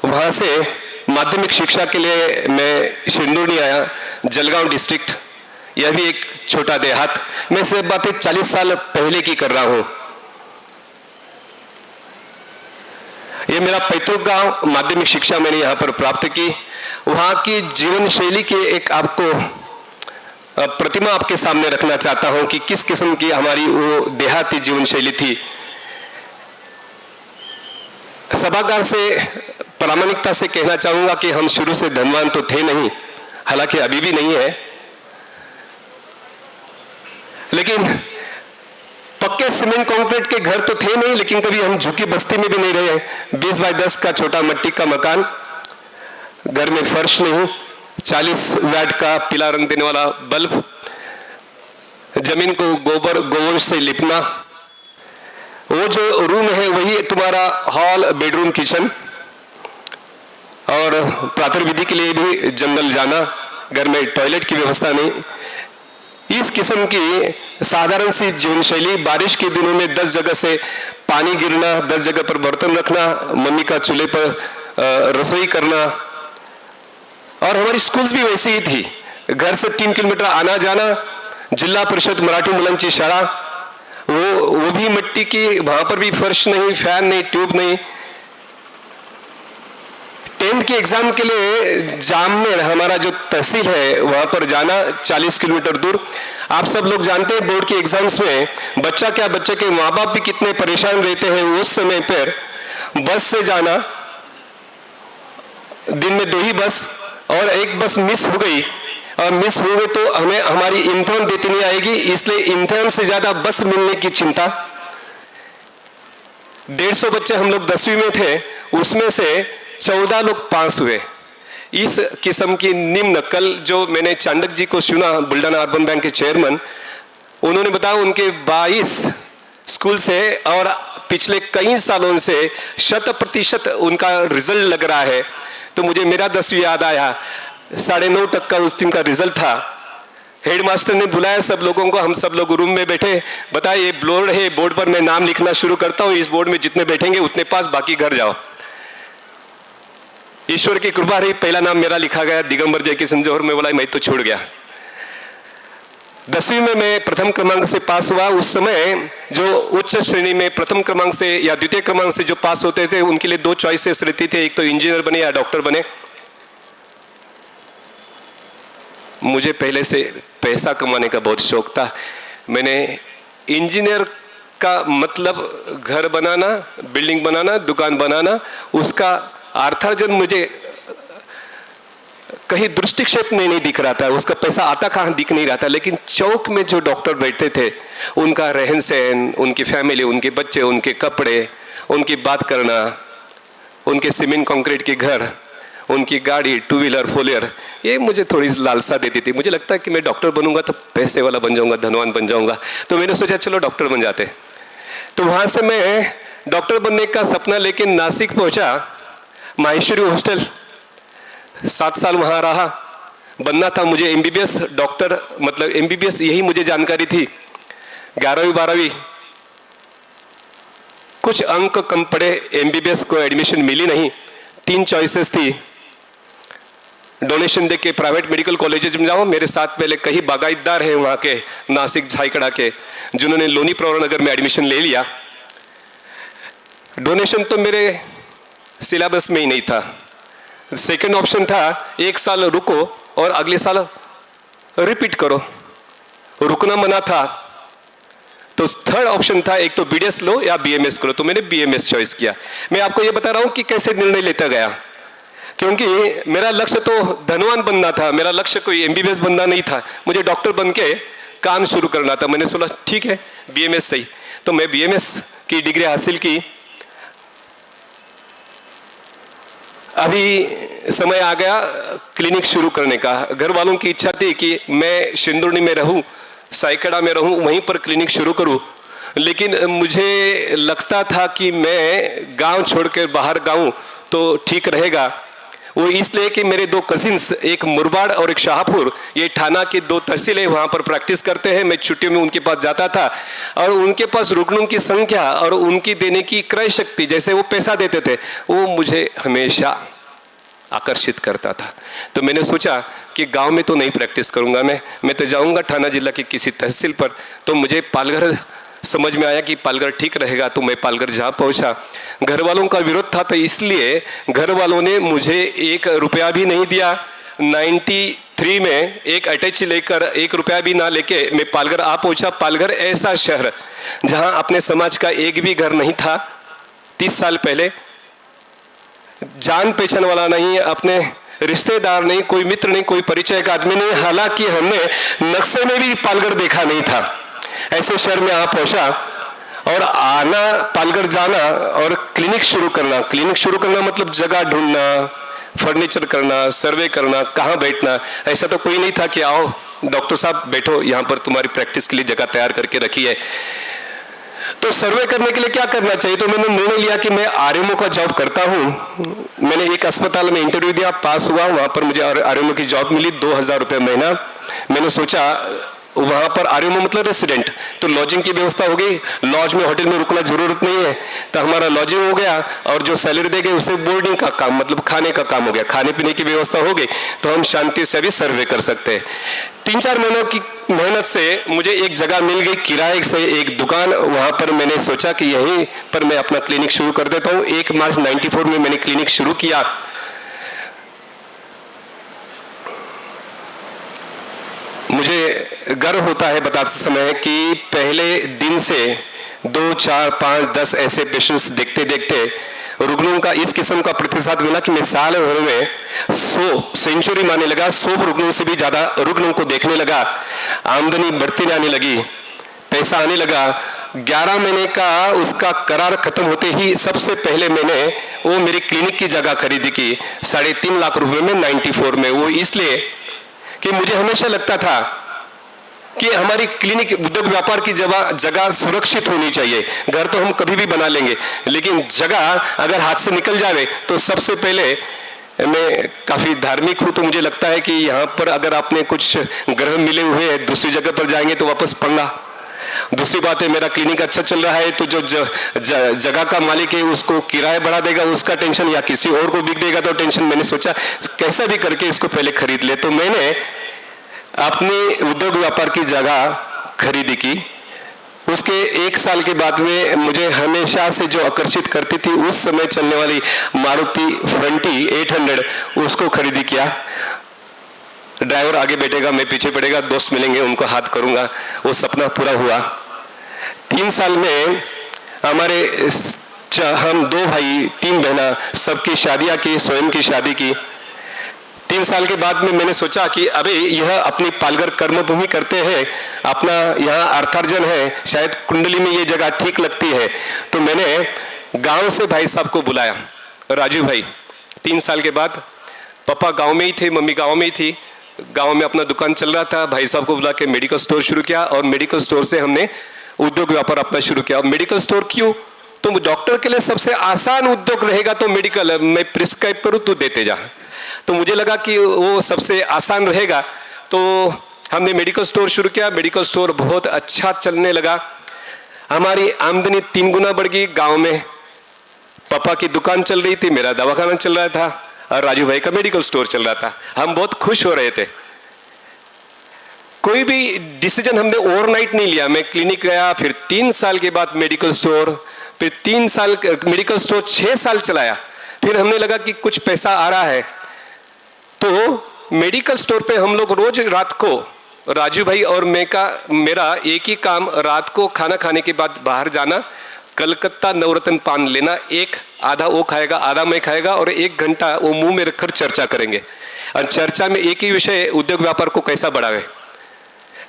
वहां से माध्यमिक शिक्षा के लिए मैं सिंदूरनी आया, जलगांव डिस्ट्रिक्ट, यह भी एक छोटा देहात। मैं सब बातें 40 साल पहले की कर रहा हूं। ये मेरा पैतृक गांव, माध्यमिक शिक्षा मैंने यहाँ पर प्राप्त की। वहाँ की जीवन शैली के एक आपको प्रतिमा आपके सामने रखना चाहता हूँ कि किस किस्म की हमारी वो देहाती जीवन शैली थी। सभागार से प्रामाणिकता से कहना चाहूंगा कि हम शुरू से धनवान तो थे नहीं, हालांकि अभी भी नहीं है, लेकिन पक्के सीमेंट कंक्रीट के घर तो थे नहीं, लेकिन कभी हम झुकी बस्ती में भी नहीं रहे। 20 बाय 10 का छोटा मिट्टी का मकान, घर में फर्श नहीं, 40 वाट का पीला रंग देने वाला बल्ब, जमीन को गोबर से लिपना, वो जो रूम है वही तुम्हारा हॉल, बेडरूम, किचन, और प्रातः विधि के लिए भी जंगल जाना, घर में टॉयलेट की व्यवस्था नहीं। इस किस्म की साधारण सी जीवन शैली। बारिश के दिनों में 10 जगह से पानी गिरना, 10 जगह पर बर्तन रखना, मम्मी का चूल्हे पर रसोई करना, और हमारी स्कूल्स भी वैसी ही थी। घर से 3 किलोमीटर आना जाना, जिला परिषद मराठी मुलांची शाळा, वो भी मिट्टी की, वहां पर भी फर्श नहीं, फैन नहीं, ट्यूब नहीं। 10th के एग्जाम के लिए जामनेर हमारा जो तहसील है वहां पर जाना 40 किलोमीटर दूर। आप सब लोग जानते हैं बोर्ड के एग्जाम्स में बच्चा क्या, बच्चे के माँ बाप भी कितने परेशान रहते हैं। उस समय पर बस से जाना, दिन में 2 ही बस, और एक बस मिस हो गई, और मिस हो गई तो हमें हमारी इम्तिहान देती नहीं आएगी, इसलिए इम्तिहान से ज्यादा बस मिलने की चिंता। 150 बच्चे हम लोग 10वीं में थे, उसमें से 14 लोग पास हुए। इस किस्म की निम्न, कल जो मैंने चांडक जी को सुना, बुल्डाना अर्बन बैंक के चेयरमैन, उन्होंने बताया उनके 22 स्कूल से और पिछले कई सालों से 100% उनका रिजल्ट लग रहा है। तो मुझे मेरा 10वीं याद आया, 9.5% उस दिन का रिजल्ट था। हेडमास्टर ने बुलाया सब लोगों को, हम सब लोग रूम में बैठे, बताया ये बोर्ड है, बोर्ड पर मैं नाम लिखना शुरू करता हूँ, इस बोर्ड में जितने बैठेंगे उतने पास, बाकी घर जाओ। ईश्वर की कृपा रही, पहला नाम मेरा लिखा गया, दिगंबर जय किशन जौहर। में बोला मैं तो छूट गया। 10वीं में मैं प्रथम क्रमांक से पास हुआ। उस समय जो उच्च श्रेणी में प्रथम क्रमांक से या द्वितीय क्रमांक से जो पास होते थे उनके लिए 2 चॉइसेस रहती थे, एक तो इंजीनियर बने या डॉक्टर बने। मुझे पहले से पैसा कमाने का बहुत शौक था। मैंने इंजीनियर का मतलब घर बनाना, बिल्डिंग बनाना, दुकान बनाना, उसका अर्थार्जन मुझे कहीं दृष्टि क्षेत्र में नहीं दिख रहा था, उसका पैसा आता कहाँ दिख नहीं रहा था। लेकिन चौक में जो डॉक्टर बैठते थे, उनका रहन सहन, उनकी फैमिली, उनके बच्चे, उनके कपड़े, उनकी बात करना, उनके सीमेंट कंक्रीट के घर, उनकी गाड़ी, 2 व्हीलर 4 व्हीलर, ये मुझे थोड़ी लालसा देती थी। मुझे लगता है कि मैं डॉक्टर बनूंगा तो पैसे वाला बन जाऊंगा, धनवान बन जाऊंगा। तो मैंने सोचा चलो डॉक्टर बन जाते। तो वहाँ से मैं डॉक्टर बनने का सपना लेके नासिक पहुँचा, माहेश्वरी हॉस्टल 7 साल वहाँ रहा। बनना था मुझे MBBS डॉक्टर, मतलब MBBS यही मुझे जानकारी थी। 11वीं 12वीं कुछ अंक कम पड़े, MBBS को एडमिशन मिली नहीं। 3 चॉइसेस थी, डोनेशन दे के प्राइवेट मेडिकल कॉलेजेस में जाओ। मेरे साथ पहले कई बागायतदार हैं वहाँ के, नासिक झाईकड़ा के, जिन्होंने लोनी प्रवरा नगर में एडमिशन ले लिया। डोनेशन तो मेरे सिलेबस में ही नहीं था। सेकंड ऑप्शन था 1 साल रुको और अगले साल रिपीट करो, रुकना मना था। तो थर्ड ऑप्शन था एक तो BDS लो या BMS करो, तो मैंने BMS चॉइस किया। मैं आपको ये बता रहा हूँ कि कैसे निर्णय लेता गया, क्योंकि मेरा लक्ष्य तो धनवान बनना था, मेरा लक्ष्य कोई MBBS बनना नहीं था। मुझे डॉक्टर बन के काम शुरू करना था। मैंने सोचा ठीक है BMS सही, तो मैं BMS की डिग्री हासिल की। अभी समय आ गया क्लिनिक शुरू करने का। घर वालों की इच्छा थी कि मैं सिंदुर्णी में रहूं, साइकड़ा में रहूं, वहीं पर क्लिनिक शुरू करूं। लेकिन मुझे लगता था कि मैं गांव छोड़कर बाहर गाऊं तो ठीक रहेगा। वो इसलिए कि मेरे 2 कजिन्स, एक मुरबाड़ और एक शाहपुर, ये थाना के 2 तहसील है, वहाँ पर प्रैक्टिस करते हैं। मैं छुट्टियों में उनके पास जाता था और उनके पास रुग्णों की संख्या और उनकी देने की क्रय शक्ति, जैसे वो पैसा देते थे, वो मुझे हमेशा आकर्षित करता था। तो मैंने सोचा कि गांव में तो नहीं प्रैक्टिस करूंगा मैं तो जाऊंगा थाना जिला के किसी तहसील पर। तो मुझे पालघर समझ में आया कि पालघर ठीक रहेगा, तो मैं पालघर जहाँ पहुँचा। घर वालों का विरोध था, तो इसलिए घर वालों ने मुझे 1 रुपया भी नहीं दिया। 93 में एक अटैची लेकर 1 रुपया भी ना लेके मैं पालघर आ पहुँचा। पालघर ऐसा शहर जहाँ अपने समाज का एक भी घर नहीं था 30 साल पहले, जान पहचान वाला नहीं, अपने रिश्तेदार नहीं, कोई मित्र नहीं, कोई परिचय का आदमी नहीं। हालांकि हमने नक्शे में भी पालघर देखा नहीं था। ऐसे शहर में यहाँ पहुंचा और आना, पालघर जाना और क्लिनिक शुरू करना मतलब जगह ढूंढना, फर्नीचर करना, सर्वे करना, कहाँ बैठना। ऐसा तो कोई नहीं था कि आओ डॉक्टर साहब बैठो, यहाँ पर तुम्हारी प्रैक्टिस के लिए जगह तैयार करके रखी है। तो सर्वे करने के लिए क्या करना चाहिए, तो मैंने निर्णय लिया कि मैं आरएमओ का जॉब करता हूँ। मैंने एक अस्पताल में इंटरव्यू दिया, पास हुआ, वहाँ पर मुझे आरएमओ की जॉब मिली, 2000 रुपये महीना। मैंने सोचा वहाँ पर आरएमओ मतलब रेसिडेंट, तो लॉजिंग की व्यवस्था हो गई, लॉज में होटल में रुकना जरूरत नहीं है, तो हमारा लॉजिंग हो गया और जो सैलरी देंगे उसे बोर्डिंग का काम मतलब खाने का काम हो गया, खाने पीने की व्यवस्था हो गई, तो हम शांति से अभी सर्वे कर सकते हैं। 3-4 महीनों की मेहनत से मुझे एक जगह मिल गई, किराए से एक दुकान। वहाँ पर मैंने सोचा कि यहीं पर मैं अपना क्लिनिक शुरू कर देता हूँ। 1 मार्च 94 में मैंने क्लिनिक शुरू किया। मुझे गर्व होता है बताते समय कि पहले दिन से 2, 4, 5, 10 ऐसे पेशेंट्स देखते देखते रुग्णों का इस किस्म का प्रतिशत मिला कि मैं साल भर में 100 सेंचुरी मारने लगा। 100 रुग्णों से भी ज्यादा रुग्णों को देखने लगा। आमदनी बढ़ती आने लगी, पैसा आने लगा। 11 महीने का उसका करार खत्म होते ही सबसे पहले मैंने वो मेरी क्लिनिक की जगह खरीदी की 3.5 लाख रुपए में 94 में। वो इसलिए कि मुझे हमेशा लगता था कि हमारी क्लिनिक उद्योग व्यापार की जगह सुरक्षित होनी चाहिए। घर तो हम कभी भी बना लेंगे, लेकिन जगह अगर हाथ से निकल जाए तो सबसे पहले, मैं काफी धार्मिक हूं तो मुझे लगता है कि यहाँ पर अगर आपने कुछ ग्रह मिले हुए हैं, दूसरी जगह पर जाएंगे तो वापस पंगा। दूसरी बात है, मेरा क्लिनिक अच्छा चल रहा है तो जो जगह का मालिक है उसको किराया बढ़ा देगा, उसका टेंशन, या किसी और को बिक देगा तो टेंशन। मैंने सोचा कैसा भी करके इसको पहले खरीद ले, तो मैंने अपनी उद्योग व्यापार की जगह खरीदी की। उसके 1 साल के बाद में मुझे हमेशा से जो आकर्षित करती थी उस समय चलने वाली मारुति फ्रंटी 800, उसको खरीदी किया। ड्राइवर आगे बैठेगा, मैं पीछे पड़ेगा, दोस्त मिलेंगे उनको हाथ करूंगा, वो सपना पूरा हुआ। 3 साल में हमारे हम 2 भाई 3 बहना सबकी शादियां की, स्वयं की शादी की। 3 साल के बाद में मैंने सोचा कि अबे यह अपनी पालघर कर्मभूमि करते हैं, अपना यहाँ अर्थार्जन है, शायद कुंडली में ये जगह ठीक लगती है। तो मैंने गांव से भाई साहब को बुलाया, राजू भाई। 3 साल के बाद पापा गांव में ही थे, मम्मी गांव में ही थी, गांव में अपना दुकान चल रहा था। भाई साहब को बुला के मेडिकल स्टोर शुरू किया और मेडिकल स्टोर से हमने उद्योग व्यापार अपना शुरू किया। मेडिकल स्टोर क्यों? तो डॉक्टर के लिए सबसे आसान उद्योग रहेगा तो मेडिकल है, मैं प्रिस्क्राइब करूँ तू देते जा। तो मुझे लगा कि वो सबसे आसान रहेगा, तो हमने मेडिकल स्टोर शुरू किया। मेडिकल स्टोर बहुत अच्छा चलने लगा, हमारी आमदनी 3 गुना बढ़ गई। गांव में पापा की दुकान चल रही थी, मेरा दवाखाना चल रहा था और राजू भाई का मेडिकल स्टोर चल रहा था। हम बहुत खुश हो रहे थे। कोई भी डिसीजन हमने ओवरनाइट नहीं लिया। मैं क्लिनिक गया, फिर 3 साल के बाद मेडिकल स्टोर, फिर 3 साल मेडिकल स्टोर 6 साल चलाया। फिर हमने लगा कि कुछ पैसा आ रहा है, तो मेडिकल स्टोर पे हम लोग रोज रात को, राजू भाई और मेरा एक ही काम, रात को खाना खाने के बाद बाहर जाना, कलकत्ता नवरत्न पान लेना, एक आधा वो खाएगा आधा मैं खाएगा और 1 घंटा वो मुंह में रखकर चर्चा करेंगे। और चर्चा में एक ही विषय, उद्योग व्यापार को कैसा बढ़ावे।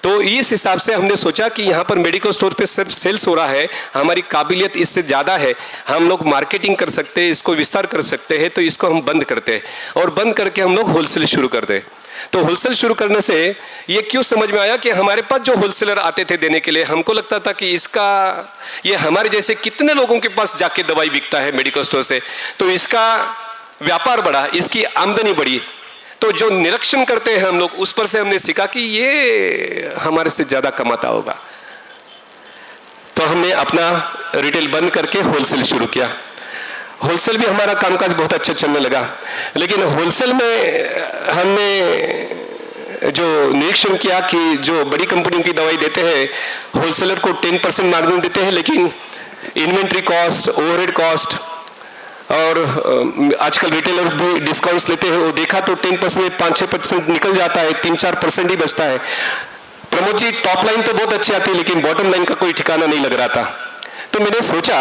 तो इस हिसाब से हमने सोचा कि यहाँ पर मेडिकल स्टोर पे सिर्फ सेल्स हो रहा है, हमारी काबिलियत इससे ज़्यादा है, हम लोग मार्केटिंग कर सकते हैं, इसको विस्तार कर सकते हैं, तो इसको हम बंद करते हैं और बंद करके हम लोग होलसेल शुरू करते हैं। तो होलसेल शुरू करने से ये क्यों समझ में आया कि हमारे पास जो होलसेलर आते थे देने के लिए, हमको लगता था कि ये हमारे जैसे कितने लोगों के पास जाके दवाई बिकता है मेडिकल स्टोर से, तो इसका व्यापार बढ़ा, इसकी आमदनी बढ़ी। तो जो निरीक्षण करते हैं हम लोग, उस पर से हमने सीखा कि ये हमारे से ज्यादा कमाता होगा। तो हमने अपना रिटेल बंद करके होलसेल शुरू किया। होलसेल भी हमारा कामकाज बहुत अच्छा चलने लगा, लेकिन होलसेल में हमने जो निरीक्षण किया कि जो बड़ी कंपनियों की दवाई देते हैं होलसेलर को 10% मार्जिन देते हैं, लेकिन इन्वेंट्री कॉस्ट, ओवरहेड कॉस्ट और आजकल रिटेलर भी डिस्काउंट्स लेते हैं, वो देखा तो 10% में 5-6% निकल जाता है, 3-4% ही बचता है। प्रमोद जी, टॉप लाइन तो बहुत अच्छी आती है लेकिन बॉटम लाइन का कोई ठिकाना नहीं लग रहा था। तो मैंने सोचा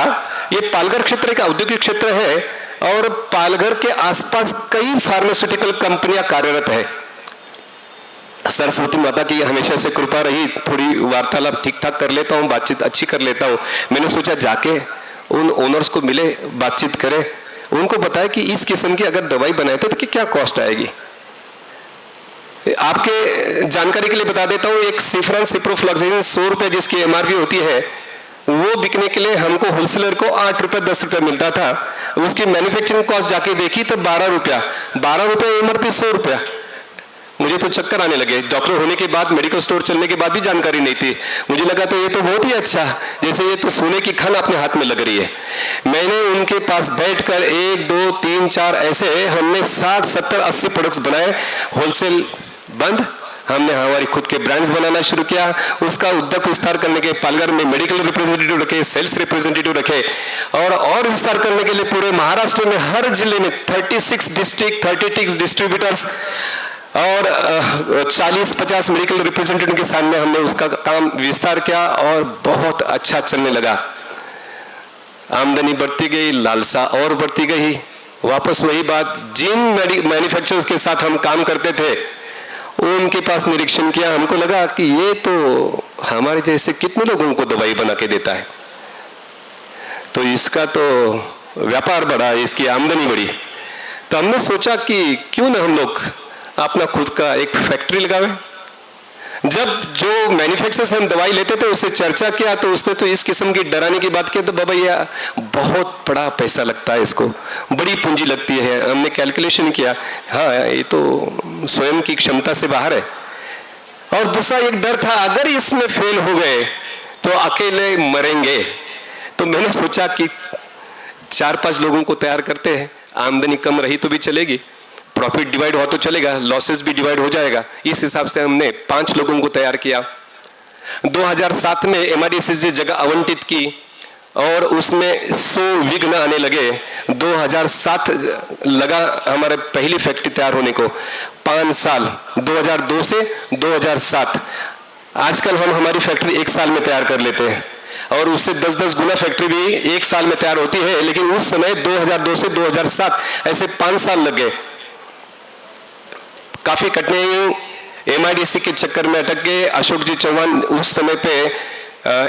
ये पालघर क्षेत्र एक औद्योगिक क्षेत्र है और पालघर के आसपास कई फार्मास्यूटिकल कंपनियां कार्यरत है। सरस्वती माता की हमेशा से कृपा रही, थोड़ी वार्तालाप ठीक ठाक कर लेता हूँ, बातचीत अच्छी कर लेता हूँ। मैंने सोचा जाके उन ओनर्स को मिले, बातचीत करें, उनको बताया कि इस किस्म की अगर दवाई बनाए थे तो क्या कॉस्ट आएगी। आपके जानकारी के लिए बता देता हूँ, एक सिफ्रॉन सिप्रोफ्लॉक्सासिन 100 रुपए जिसकी एमआरपी होती है, वो बिकने के लिए हमको होलसेलर को 8 रुपए 10 रुपए मिलता था। उसकी मैन्युफैक्चरिंग कॉस्ट जाके देखी तो 12 रुपया, 12 रुपये एमआरपी 100 रुपया। मुझे तो चक्कर आने लगे। डॉक्टर होने के बाद, मेडिकल स्टोर चलने के बाद भी जानकारी नहीं थी। मुझे लगा तो ये तो बहुत ही अच्छा, जैसे ये तो सोने की खान अपने हाथ में लग रही है। मैंने उनके पास बैठकर 1, 2, 3, 4 ऐसे हमने 60, 70, 80 प्रोडक्ट्स बनाए। होलसेल बंद, हमने हमारी खुद के ब्रांड्स बनाना शुरू किया। उसका उद्योग विस्तार करने के पालघर में मेडिकल रिप्रेजेंटेटिव रखे, सेल्स रिप्रेजेंटेटिव रखे और विस्तार करने के लिए पूरे महाराष्ट्र में हर जिले में 36 डिस्ट्रिक्ट, 36 डिस्ट्रीब्यूटर्स और 40-50 मेडिकल रिप्रेजेंटेटिव के सामने हमने उसका काम विस्तार किया और बहुत अच्छा चलने लगा। आमदनी बढ़ती गई, लालसा और बढ़ती गई। वापस वही बात, जिन मैन्युफैक्चरर्स के साथ हम काम करते थे उनके पास निरीक्षण किया, हमको लगा कि ये तो हमारे जैसे कितने लोगों को दवाई बना के देता है, तो इसका तो व्यापार बढ़ा, इसकी आमदनी बढ़ी। तो हमने सोचा कि क्यों ना हम लोग अपना खुद का एक फैक्ट्री लगावे। जब जो मैन्युफैक्चरर्स हम दवाई लेते थे उससे चर्चा किया तो उसने तो इस किस्म की डराने की बात की, तो बाबा ये बहुत बड़ा पैसा लगता है, इसको बड़ी पूंजी लगती है। हमने कैलकुलेशन किया, हाँ ये तो स्वयं की क्षमता से बाहर है। और दूसरा एक डर था, अगर इसमें फेल हो गए तो अकेले मरेंगे। तो मैंने सोचा कि 4-5 लोगों को तैयार करते हैं, आमदनी कम रही तो भी चलेगी, प्रॉफिट डिवाइड हो तो चलेगा, लॉसेस भी डिवाइड हो जाएगा। इस हिसाब से हमने 5 लोगों को तैयार किया। 2007 में एमआईडीसी जगह आवंटित की और उसमें 100 विघ्न आने लगे। 2007 लगा हमारे पहली फैक्ट्री तैयार होने को, 5 साल, 2002 से 2007। आजकल हम हमारी फैक्ट्री 1 साल में तैयार कर लेते हैं और उससे 10-10 गुना फैक्ट्री भी 1 साल में तैयार होती है, लेकिन उस समय 2002 से 2007 ऐसे 5 साल लग गए। काफी कठिनाई एमआईडीसी के चक्कर में अटक गए। अशोक जी चौहान उस समय पे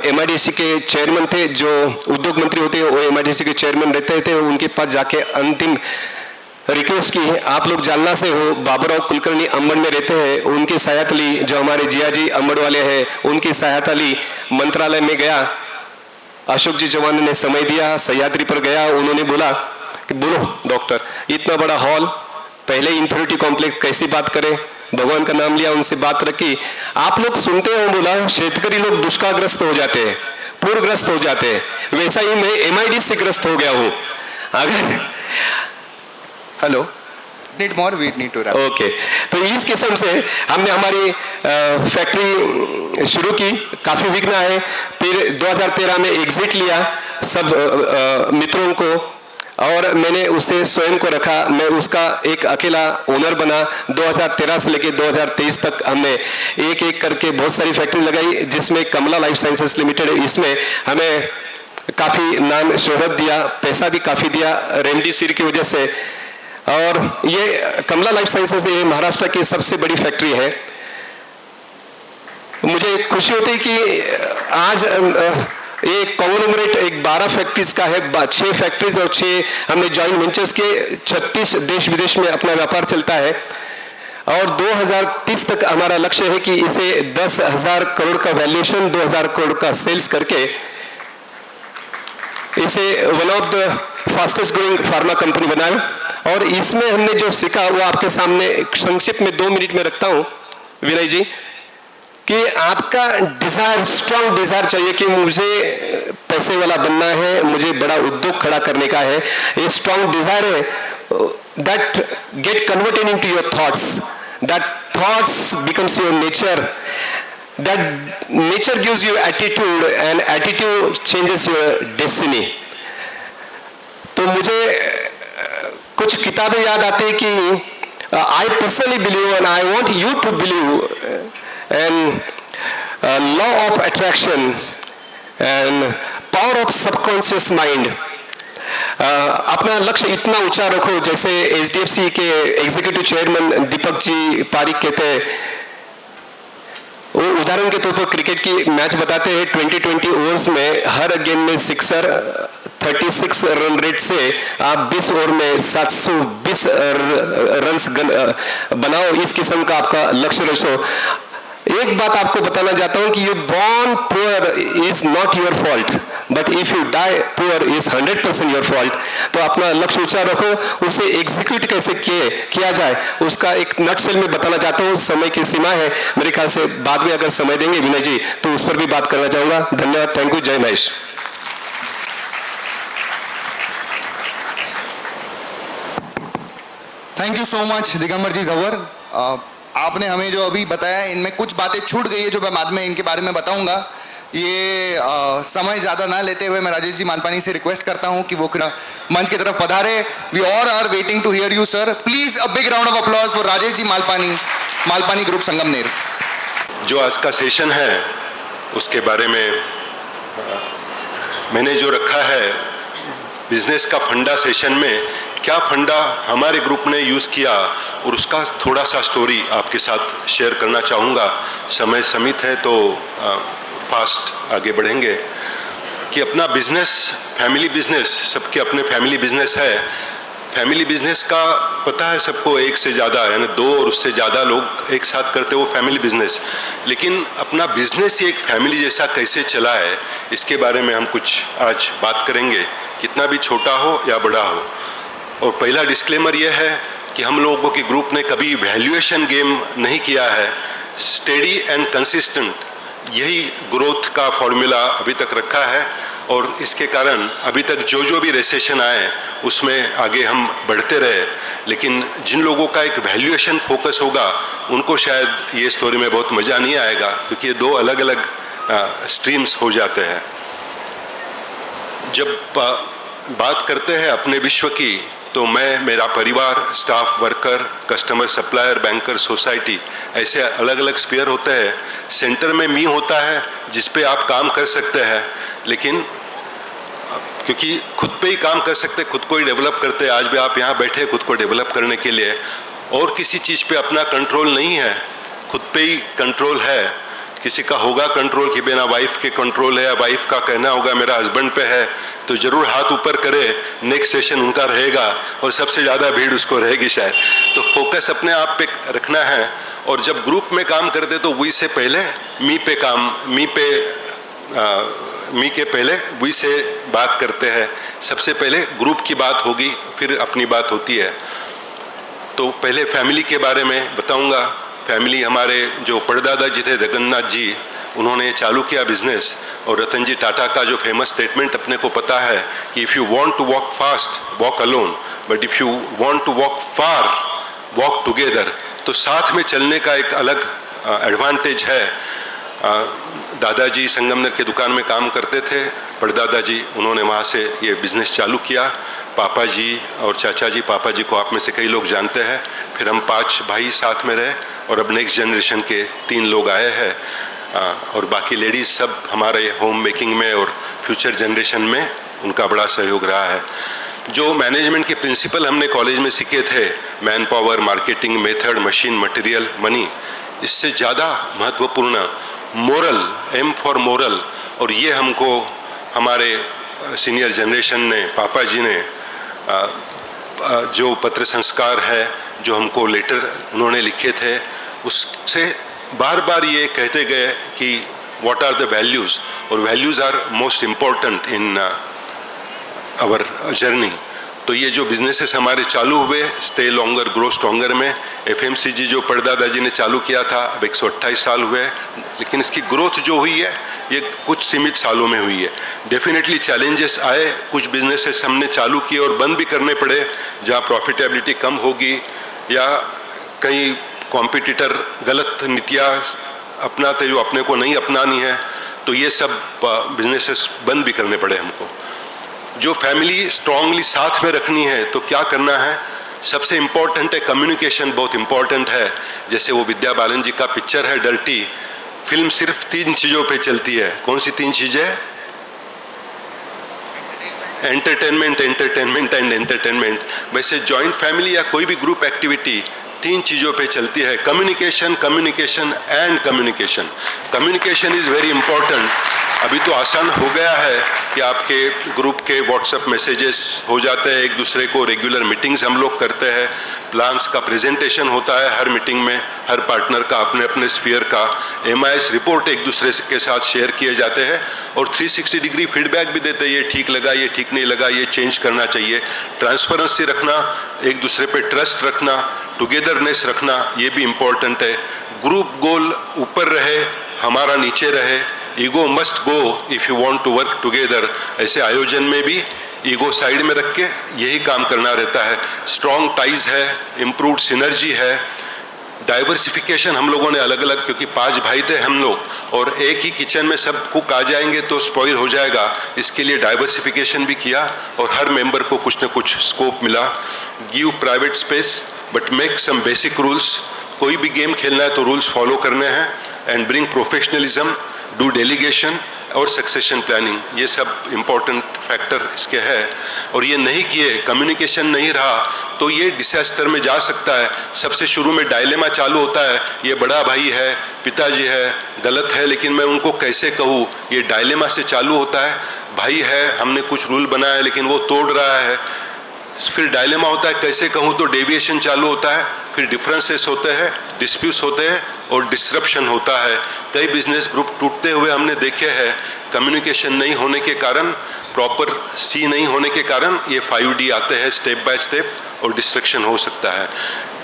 एमआईडीसी के चेयरमैन थे, जो उद्योग मंत्री होते हैं वो एमआईडीसी के चेयरमैन रहते थे। उनके पास जाके अंतिम रिक्वेस्ट की, आप लोग जालना से हो, बाबूराव कुलकर्णी अम्बड़ में रहते हैं, उनकी सहायता ली। जो हमारे जिया जी अम्बड़ वाले हैं उनकी सहायता ली। मंत्रालय में गया, अशोक जी चौहान ने समय दिया, सह्याद्री पर गया। उन्होंने बोला कि बोलो डॉक्टर, इतना बड़ा हॉल, पहले इंफिनिटी कॉम्प्लेक्स, कैसी बात करें। भगवान का नाम लिया, उनसे बात रखी। आप लोग सुनते हो, बोला शेतकरी लोग दुष्कालग्रस्त हो जाते हैं, पूरग्रस्त हो जाते हैं, वैसा ही मैं एमआईडीसी से ग्रस्त हो गया हूं। अगर hello, need more, we need to wrap. Okay, तो इस किस्म से हमने हमारी फैक्ट्री शुरू की। काफी विघ्न आए। फिर 2013 में एग्जिट लिया सब मित्रों को और मैंने उसे स्वयं को रखा। मैं उसका एक अकेला ओनर बना। 2013 से लेकर 2023 तक हमने एक एक करके बहुत सारी फैक्ट्री लगाई, जिसमें कमला लाइफ साइंसेस लिमिटेड है। इसमें हमें काफी नाम शोहरत दिया, पैसा भी काफी दिया रेमडेसिविर की वजह से। और ये कमला लाइफ साइंसेस ये महाराष्ट्र की सबसे बड़ी फैक्ट्री है। मुझे खुशी होती है कि आज एक कॉन्ग्लोमरेट एक 12 फैक्ट्रीज का है, 6 फैक्ट्रीज और 6 हमने जॉइंट वेंचर्स के 36 देश विदेश में अपना व्यापार चलता है। और 2030 तक हमारा लक्ष्य है कि इसे 10,000 करोड़ का वैल्यूएशन, 2,000 करोड़ का सेल्स करके इसे one of the fastest growing pharma company बनाए। और इसमें हमने जो सीखा वो आपके सामने संक्षिप्त में 2 मिनट में रखता हूं विनय जी, कि आपका डिजायर, स्ट्रॉन्ग डिजायर चाहिए कि मुझे पैसे वाला बनना है, मुझे बड़ा उद्योग खड़ा करने का है। ये स्ट्रॉन्ग डिजायर है that get converted into your thoughts, that thoughts becomes your nature. That nature gives you attitude and attitude changes your destiny. तो मुझे कुछ किताबें याद आती है कि I personally believe and I want you to believe and law of attraction and power of subconscious mind. अपना लक्ष्य इतना ऊंचा रखो, जैसे HDFC के एग्जीक्यूटिव चेयरमैन दीपक जी पारिक कहते हैं, वो उदाहरण के तौर पर क्रिकेट की मैच बताते हैं, 20-20 ओवर्स में हर गेंद में सिक्सर, 36 रन रेट से आप 20 ओवर में 720 रन्स बनाओ, इस किस्म का आपका लक्ष्य रखो। एक बात आपको बताना चाहता हूं कि you born poor is not your fault, but if you die poor is 100% your fault. तो अपना लक्ष्य ऊंचा रखो, उसे एग्जीक्यूट कैसे किया जाए उसका एक नटसेल में बताना चाहता हूं। समय की सीमा है, मेरे ख्याल से बाद में अगर समय देंगे विनय जी तो उस पर भी बात करना चाहूंगा। धन्यवाद, थैंक यू, जय Mahesh. Thank you so much Digambar ji Jawar. आपने हमें जो अभी बताया इनमें कुछ बातें छूट गई है जो मैं बाद में इनके बारे में बताऊंगा। ये समय ज़्यादा ना लेते हुए मैं राजेश जी मालपानी से रिक्वेस्ट करता हूं कि वो मंच की तरफ पधारे। We all are waiting to hear you sir. Please a big round of applause for Rajesh ji Malpani, Malpani group Sangamner. जो आज का सेशन है उसके बारे में मैंने जो रखा है बिजनेस का फंडा सेशन में, क्या फंडा हमारे ग्रुप ने यूज़ किया और उसका थोड़ा सा स्टोरी आपके साथ शेयर करना चाहूँगा। समय सीमित है तो फास्ट आगे बढ़ेंगे कि अपना बिजनेस, फैमिली बिजनेस, सबके अपने फैमिली बिजनेस है। फैमिली बिजनेस का पता है सबको, एक से ज़्यादा यानी 2 और उससे ज़्यादा लोग एक साथ करते वो फैमिली बिजनेस। लेकिन अपना बिजनेस ही एक फैमिली जैसा कैसे चला है इसके बारे में हम कुछ आज बात करेंगे, कितना भी छोटा हो या बड़ा हो। और पहला डिस्क्लेमर यह है कि हम लोगों के ग्रुप ने कभी वैल्यूएशन गेम नहीं किया है। स्टेडी एंड कंसिस्टेंट यही ग्रोथ का फॉर्मूला अभी तक रखा है और इसके कारण अभी तक जो जो भी रिसेशन आए उसमें आगे हम बढ़ते रहे। लेकिन जिन लोगों का एक वैल्यूएशन फोकस होगा उनको शायद ये स्टोरी में बहुत मज़ा नहीं आएगा, क्योंकि ये 2 अलग अलग स्ट्रीम्स हो जाते हैं। जब बात करते हैं अपने विश्व की तो मैं, मेरा परिवार, staff, worker, customer, supplier, banker, society, ऐसे अलग अलग स्फीयर होते हैं। सेंटर में मी होता है जिस पे आप काम कर सकते हैं, लेकिन क्योंकि खुद पे ही काम कर सकते, खुद को ही डेवलप करते हैं। आज भी आप यहाँ बैठे खुद को डेवलप करने के लिए, और किसी चीज़ पे अपना कंट्रोल नहीं है, खुद पे ही कंट्रोल है। किसी का होगा कंट्रोल कि बिना वाइफ के कंट्रोल है, या वाइफ का कहना होगा मेरा हस्बैंड पे है, तो ज़रूर हाथ ऊपर करे, नेक्स्ट सेशन उनका रहेगा और सबसे ज़्यादा भीड़ उसको रहेगी शायद। तो फोकस अपने आप पे रखना है। और जब ग्रुप में काम करते तो वी से पहले मी पे काम, मी के पहले वी से बात करते हैं। सबसे पहले ग्रुप की बात होगी, फिर अपनी बात होती है। तो पहले फैमिली के बारे में बताऊंगा। फैमिली, हमारे जो परदादा जी थे जगन्नाथ जी, उन्होंने चालू किया बिजनेस। और रतन जी टाटा का जो फेमस स्टेटमेंट अपने को पता है कि if you want to walk fast walk alone, but if you want to walk far walk together. तो साथ में चलने का एक अलग एडवांटेज है। दादाजी संगमनेर के दुकान में काम करते थे, परदादा जी, उन्होंने वहाँ से ये बिज़नेस चालू किया। पापा जी और चाचा जी, पापा जी को आप में से कई लोग जानते हैं। फिर हम 5 भाई साथ में रहे और अब नेक्स्ट जनरेशन के 3 लोग आए हैं। और बाकी लेडीज़ सब हमारे होम मेकिंग में और फ्यूचर जनरेशन में उनका बड़ा सहयोग रहा है। जो मैनेजमेंट के प्रिंसिपल हमने कॉलेज में सीखे थे, man power, marketing, method, machine, material, money, इससे ज़्यादा महत्वपूर्ण मोरल, एम फॉर मोरल। और ये हमको हमारे सीनियर जनरेशन ने, पापा जी ने जो पत्र संस्कार है, जो हमको लेटर उन्होंने लिखे थे, उससे बार बार ये कहते गए कि व्हाट आर द वैल्यूज़, और values are most important in our journey. तो ये जो बिजनेसेस हमारे चालू हुए, स्टे लॉन्गर ग्रो स्ट्रॉन्गर में, FMCG जो परदादा जी ने चालू किया था, अब 128 साल हुए, लेकिन इसकी ग्रोथ जो हुई है ये कुछ सीमित सालों में हुई है। डेफिनेटली चैलेंजेस आए, कुछ बिजनेसेस हमने चालू किए और बंद भी करने पड़े जहाँ प्रॉफिटेबिलिटी कम होगी, या कहीं कॉम्पिटिटर गलत नीतियाँ अपनाते जो अपने को नहीं अपनानी है, तो ये सब बिजनेसेस बंद भी करने पड़े हमको। जो फैमिली स्ट्रांगली साथ में रखनी है तो क्या करना है, सबसे इम्पोर्टेंट है कम्युनिकेशन, बहुत इम्पोर्टेंट है। जैसे वो विद्या बालन जी का पिक्चर है डर्टी, फिल्म सिर्फ 3 चीज़ों पे चलती है। कौन सी 3 चीज़ें? Entertainment, entertainment and entertainment. वैसे जॉइंट फैमिली या कोई भी ग्रुप एक्टिविटी 3 चीज़ों पे चलती है, communication, communication and communication. Communication is very important. अभी तो आसान हो गया है कि आपके ग्रुप के व्हाट्सएप मैसेजेस हो जाते हैं, एक दूसरे को रेगुलर मीटिंग्स हम लोग करते हैं, प्लान्स का प्रेजेंटेशन होता है हर मीटिंग में, हर पार्टनर का अपने अपने स्फीयर का MIS रिपोर्ट एक दूसरे के साथ शेयर किए जाते हैं और 360 डिग्री फीडबैक भी देते हैं, ये ठीक लगा, ये ठीक नहीं लगा, ये चेंज करना चाहिए। ट्रांसपेरेंसी रखना, एक दूसरे पे ट्रस्ट रखना, टुगेदरनेस रखना, ये भी इम्पोर्टेंट है। ग्रुप गोल ऊपर रहे, हमारा नीचे रहे। Ego must go if you want to work together. ऐसे आयोजन में भी ईगो साइड में रख के यही काम करना रहता है। स्ट्रॉन्ग टाइज है, इम्प्रूव्ड सिनर्जी है, डाइवर्सिफिकेशन हम लोगों ने अलग अलग, क्योंकि 5 भाई थे हम लोग और एक ही किचन में सब कुक आ जाएंगे तो स्पॉइल हो जाएगा, इसके लिए डाइवर्सिफिकेशन भी किया और हर मेंबर को कुछ न कुछ स्कोप मिला। Give private space but make some basic rules. कोई भी गेम खेलना है तो रूल्स फॉलो करने हैं। And bring professionalism, do delegation और सक्सेशन प्लानिंग, ये सब इम्पोर्टेंट फैक्टर इसके है। और ये नहीं किए, कम्युनिकेशन नहीं रहा तो ये डिसास्टर में जा सकता है। सबसे शुरू में डायलेमा चालू होता है, ये बड़ा भाई है, पिताजी है, गलत है लेकिन मैं उनको कैसे कहूँ, ये डायलेमा से चालू होता है। भाई है, हमने कुछ रूल बनाया लेकिन वो तोड़ रहा है, फिर डायलेमा होता है कैसे कहूँ, तो डेविएशन चालू होता है, फिर डिफरेंसेस होते हैं, डिस्प्यूट्स होते हैं और डिसरप्शन होता है। कई बिजनेस ग्रुप टूटते हुए हमने देखे हैं, कम्युनिकेशन नहीं होने के कारण, प्रॉपर सी नहीं होने के कारण ये 5D आते हैं स्टेप बाय स्टेप और डिस्ट्रक्शन हो सकता है।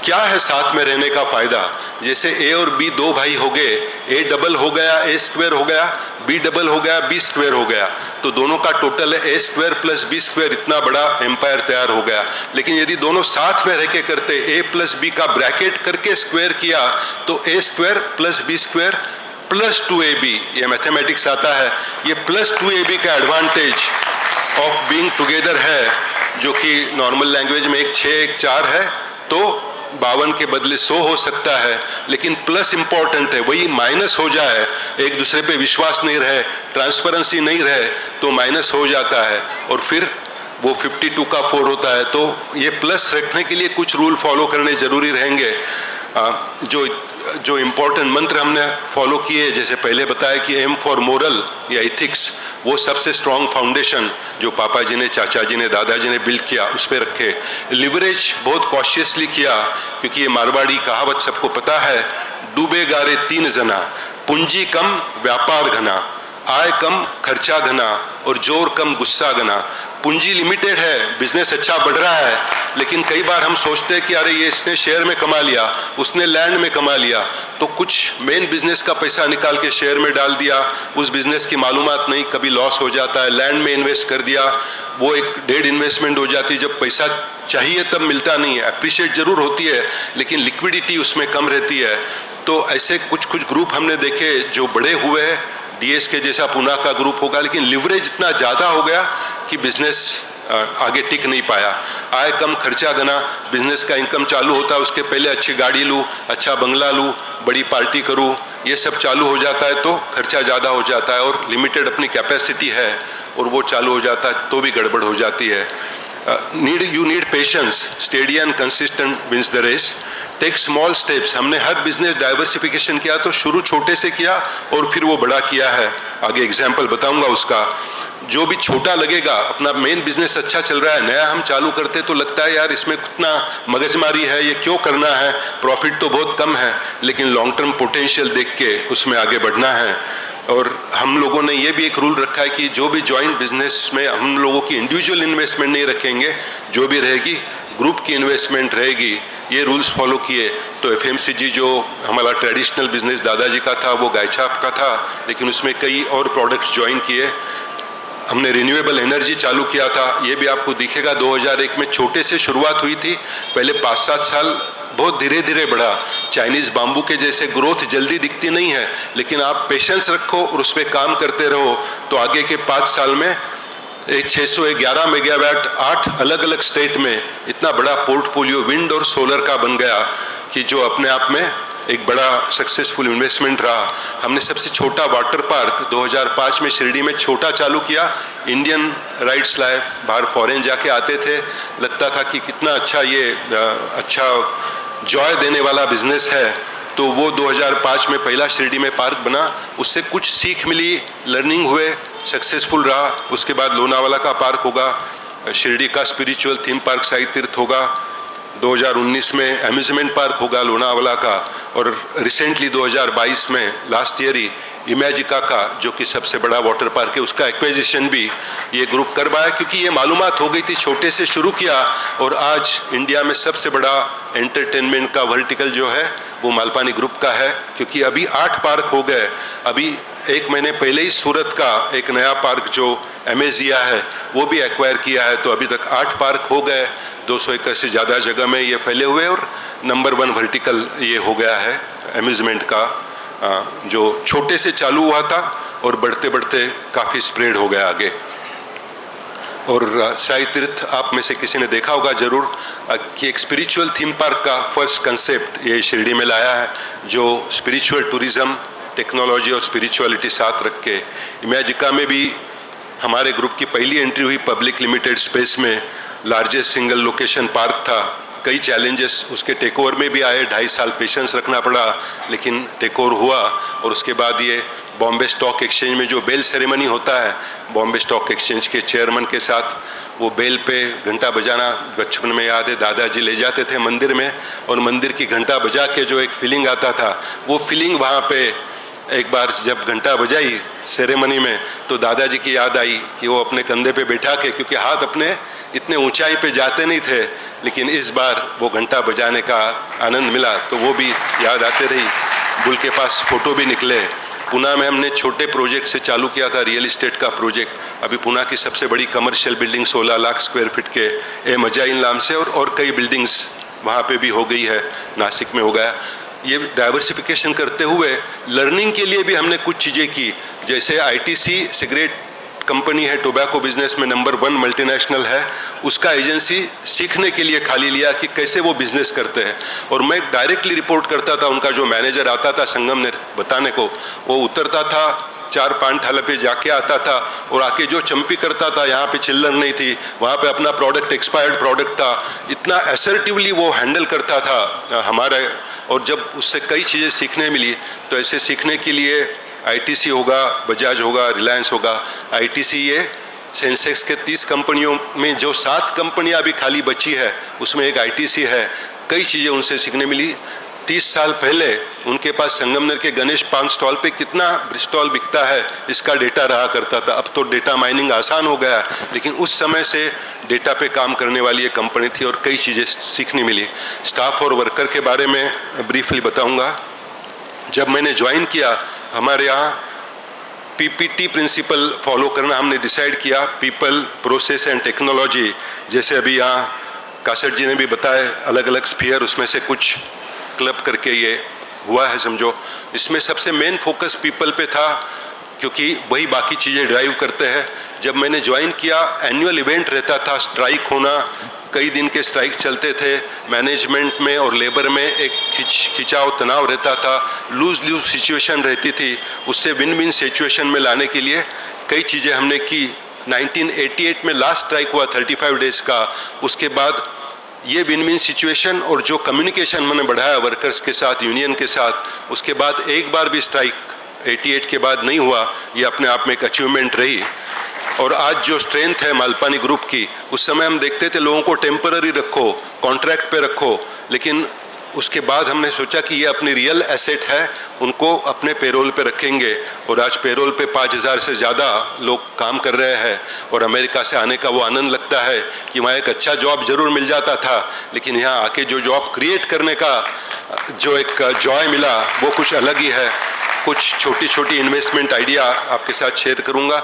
क्या है साथ में रहने का फ़ायदा? जैसे A और B 2 भाई हो गए, A डबल हो गया, A स्क्वायर हो गया, B डबल हो गया, B स्क्वायर हो गया, तो दोनों का टोटल है A square plus B square, इतना बड़ा एम्पायर तैयार हो गया। लेकिन यदि दोनों साथ में रह के करते, A प्लस B का ब्रैकेट करके स्क्वायर किया तो A square plus B square plus 2AB, ये मैथमेटिक्स आता है, ये प्लस 2AB का एडवांटेज ऑफ बीइंग टुगेदर है, जो कि नॉर्मल लैंग्वेज में 1 6 1 4 है, तो 52 के बदले 100 हो सकता है। लेकिन प्लस इंपॉर्टेंट है, वही माइनस हो जाए, एक दूसरे पे विश्वास नहीं रहे, ट्रांसपेरेंसी नहीं रहे तो माइनस हो जाता है और फिर वो 52 का 4 होता है। तो ये प्लस रखने के लिए कुछ रूल फॉलो करने जरूरी रहेंगे। जो इम्पोर्टेंट मंत्र हमने फॉलो किए, जैसे पहले बताया कि एम फॉर मोरल या इथिक्स, वो सबसे स्ट्रॉन्ग फाउंडेशन जो पापा जी ने, चाचा जी ने, दादाजी ने बिल्ड किया, उस पर रखे। लिवरेज बहुत कॉशियसली किया, क्योंकि ये मारवाड़ी कहावत सबको पता है, डूबे गारे 3 जना, पूंजी कम व्यापार घना, आय कम खर्चा घना और जोर कम गुस्सा घना। पूंजी लिमिटेड है, बिजनेस अच्छा बढ़ रहा है, लेकिन कई बार हम सोचते हैं कि अरे ये इसने शेयर में कमा लिया, उसने लैंड में कमा लिया, तो कुछ मेन बिजनेस का पैसा निकाल के शेयर में डाल दिया, उस बिजनेस की मालूमात नहीं, कभी लॉस हो जाता है। लैंड में इन्वेस्ट कर दिया, वो एक डेड इन्वेस्टमेंट हो जाती है, जब पैसा चाहिए तब मिलता नहीं है। अप्रिशिएट जरूर होती है लेकिन लिक्विडिटी उसमें कम रहती है। तो ऐसे कुछ ग्रुप हमने देखे जो बड़े हुए हैं, DS के जैसा पुणे का ग्रुप होगा, लेकिन लिवरेज इतना ज़्यादा हो गया कि बिजनेस आगे टिक नहीं पाया। आय कम खर्चा घना, बिजनेस का इनकम चालू होता है, उसके पहले अच्छी गाड़ी लूँ, अच्छा बंगला लूँ, बड़ी पार्टी करूँ, ये सब चालू हो जाता है तो खर्चा ज़्यादा हो जाता है और लिमिटेड अपनी कैपेसिटी है और वो चालू हो जाता है तो भी गड़बड़ हो जाती है। You need patience, steady and consistent wins the race. Take small steps. हमने हर बिजनेस डाइवर्सिफिकेशन किया तो शुरू छोटे से किया और फिर वो बड़ा किया है। आगे एग्जाम्पल बताऊंगा उसका। जो भी छोटा लगेगा, अपना मेन बिजनेस अच्छा चल रहा है, नया हम चालू करते तो लगता है यार इसमें कितना मगजमारी है, ये क्यों करना है, प्रॉफिट तो बहुत कम है, लेकिन लॉन्ग टर्म पोटेंशियल देख के उसमें आगे बढ़ना है। और हम लोगों ने ये भी एक रूल रखा है कि जो भी जॉइंट बिजनेस में हम लोगों की इंडिविजुअल इन्वेस्टमेंट नहीं रखेंगे, जो भी रहेगी ग्रुप की इन्वेस्टमेंट रहेगी। ये रूल्स फॉलो किए तो FMCG जो हमारा ट्रेडिशनल बिजनेस दादाजी का था वो गायछाप का था, लेकिन उसमें कई और प्रोडक्ट्स ज्वाइन किए। हमने रिन्यूएबल एनर्जी चालू किया था, ये भी आपको दिखेगा 2001 में छोटे से शुरुआत हुई थी। पहले 5-7 साल बहुत धीरे धीरे बढ़ा। चाइनीज़ बाम्बू के जैसे ग्रोथ जल्दी दिखती नहीं है, लेकिन आप पेशेंस रखो और उस पर काम करते रहो तो आगे के 5 साल में 611 मेगावाट 8 अलग अलग स्टेट में इतना बड़ा पोर्टफोलियो विंड और सोलर का बन गया कि जो अपने आप में एक बड़ा सक्सेसफुल इन्वेस्टमेंट रहा। हमने सबसे छोटा वाटर पार्क 2005 में शिरडी में छोटा चालू किया। इंडियन राइट्स लाए, बाहर फॉरेन जाके आते थे, लगता था कि कितना अच्छा ये अच्छा जॉय देने वाला बिजनेस है। तो वो 2005 में पहला शिरडी में पार्क बना, उससे कुछ सीख मिली, लर्निंग हुए, सक्सेसफुल रहा। उसके बाद लोनावाला का पार्क होगा, शिरडी का स्पिरिचुअल थीम पार्क साई तीर्थ होगा, 2019 में अम्यूजमेंट पार्क होगा लोनावाला का, और रिसेंटली 2022 में लास्ट ईयर ही इमेजिका का जो कि सबसे बड़ा वाटर पार्क है उसका एक्विजिशन भी ये ग्रुप कर पाया, क्योंकि ये मालूमात हो गई थी, छोटे से शुरू किया और आज इंडिया में सबसे बड़ा एंटरटेनमेंट का वर्टिकल जो है वो मालपानी ग्रुप का है। क्योंकि अभी 8 पार्क हो गए, अभी 1 महीने पहले ही सूरत का एक नया पार्क जो एमेजिया है वो भी एक्वायर किया है, तो अभी तक 8 पार्क हो गए, 200 एकड़ से ज़्यादा जगह में ये फैले हुए, और नंबर 1 वर्टिकल ये हो गया है अम्यूजमेंट का, जो छोटे से चालू हुआ था और बढ़ते बढ़ते काफ़ी स्प्रेड हो गया आगे। और साई तीर्थ आप में से किसी ने देखा होगा जरूर कि एक स्पिरिचुअल थीम पार्क का फर्स्ट कंसेप्ट ये शिरडी में लाया है, जो स्पिरिचुअल टूरिज्म, टेक्नोलॉजी और स्पिरिचुअलिटी साथ रख के। इमेजिका में भी हमारे ग्रुप की पहली एंट्री हुई पब्लिक लिमिटेड स्पेस में, लार्जेस्ट सिंगल लोकेशन पार्क था। कई चैलेंजेस उसके टेक ओवर में भी आए, 2.5 साल पेशेंस रखना पड़ा, लेकिन टेक ओवर हुआ। और उसके बाद ये बॉम्बे स्टॉक एक्सचेंज में जो बेल सेरेमनी होता है, बॉम्बे स्टॉक एक्सचेंज के चेयरमैन के साथ वो बेल पे घंटा बजाना, बचपन में याद है दादाजी ले जाते थे मंदिर में, और मंदिर की घंटा बजा के जो एक फीलिंग आता था, वो फीलिंग वहाँ पे एक बार जब घंटा बजाई सेरेमनी में तो दादाजी की याद आई कि वो अपने कंधे पे बैठा के, क्योंकि हाथ अपने इतने ऊंचाई पे जाते नहीं थे, लेकिन इस बार वो घंटा बजाने का आनंद मिला, तो वो भी याद आते रही। बुल के पास फ़ोटो भी निकले। पुणे में हमने छोटे प्रोजेक्ट से चालू किया था, रियल इस्टेट का प्रोजेक्ट। अभी पुणे की सबसे बड़ी commercial building 16 lakh square feet के ए मजाइन नाम से, और कई बिल्डिंग्स वहाँ पे भी हो गई है, नासिक में हो गया। ये डाइवर्सिफिकेशन करते हुए लर्निंग के लिए भी हमने कुछ चीज़ें की, जैसे आईटीसी सिगरेट कंपनी है, टोबैको बिजनेस में नंबर 1 मल्टीनेशनल है, उसका एजेंसी सीखने के लिए खाली लिया कि कैसे वो बिजनेस करते हैं। और मैं डायरेक्टली रिपोर्ट करता था, उनका जो मैनेजर आता था संगमनेर बताने को, वो उतरता था 4-5 ठाले पे जाके आता था और आके जो चंपी करता था, यहाँ पे चिल्लर नहीं थी, वहाँ पे अपना प्रोडक्ट एक्सपायर्ड प्रोडक्ट था, इतना असर्टिवली वो हैंडल करता था हमारे। और जब उससे कई चीज़ें सीखने मिली, तो ऐसे सीखने के लिए आईटीसी होगा, बजाज होगा, रिलायंस होगा। आईटीसी ये सेंसेक्स के 30 कंपनियों में जो 7 कंपनियां अभी खाली बची है, उसमें एक आईटीसी है। कई चीज़ें उनसे सीखने मिली। 30 साल पहले उनके पास संगमनेर के गणेश पान स्टॉल पे कितना स्टॉल बिकता है इसका डेटा रहा करता था। अब तो डेटा माइनिंग आसान हो गया, लेकिन उस समय से डेटा पे काम करने वाली ये कंपनी थी और कई चीज़ें सीखने मिली। स्टाफ और वर्कर के बारे में ब्रीफली बताऊंगा। जब मैंने ज्वाइन किया, हमारे यहाँ पीपीटी प्रिंसिपल फॉलो करना हमने डिसाइड किया, पीपल, प्रोसेस एंड टेक्नोलॉजी। जैसे अभी यहाँ कासट जी ने भी बताया, अलग अलग स्फीयर, उसमें से कुछ क्लब करके ये हुआ है समझो। इसमें सबसे मेन फोकस पीपल पे था, क्योंकि वही बाकी चीज़ें ड्राइव करते हैं। जब मैंने ज्वाइन किया, एनुअल इवेंट रहता था, स्ट्राइक होना, कई दिन के स्ट्राइक चलते थे, मैनेजमेंट में और लेबर में एक खिंचाव तनाव रहता था, लूज सिचुएशन रहती थी। उससे विन विन सिचुएशन में लाने के लिए कई चीज़ें हमने की। 1988 में लास्ट स्ट्राइक हुआ 35 डेज का। उसके बाद ये विन विन सिचुएशन और जो कम्युनिकेशन मैंने बढ़ाया वर्कर्स के साथ, यूनियन के साथ, उसके बाद एक बार भी स्ट्राइक 88 के बाद नहीं हुआ। ये अपने आप में एक अचीवमेंट रही। और आज जो स्ट्रेंथ है मालपानी ग्रुप की, उस समय हम देखते थे लोगों को टेम्पररी रखो, कॉन्ट्रैक्ट पे रखो, लेकिन उसके बाद हमने सोचा कि ये अपनी रियल एसेट है, उनको अपने पेरोल पे रखेंगे। और आज पेरोल पे 5000 से ज़्यादा लोग काम कर रहे हैं। और अमेरिका से आने का वो आनंद लगता है कि वहाँ एक अच्छा जॉब ज़रूर मिल जाता था, लेकिन यहाँ आके जो जॉब क्रिएट करने का जो एक जॉय मिला वो कुछ अलग ही है। कुछ छोटी छोटी इन्वेस्टमेंट आइडिया आपके साथ शेयर करूँगा।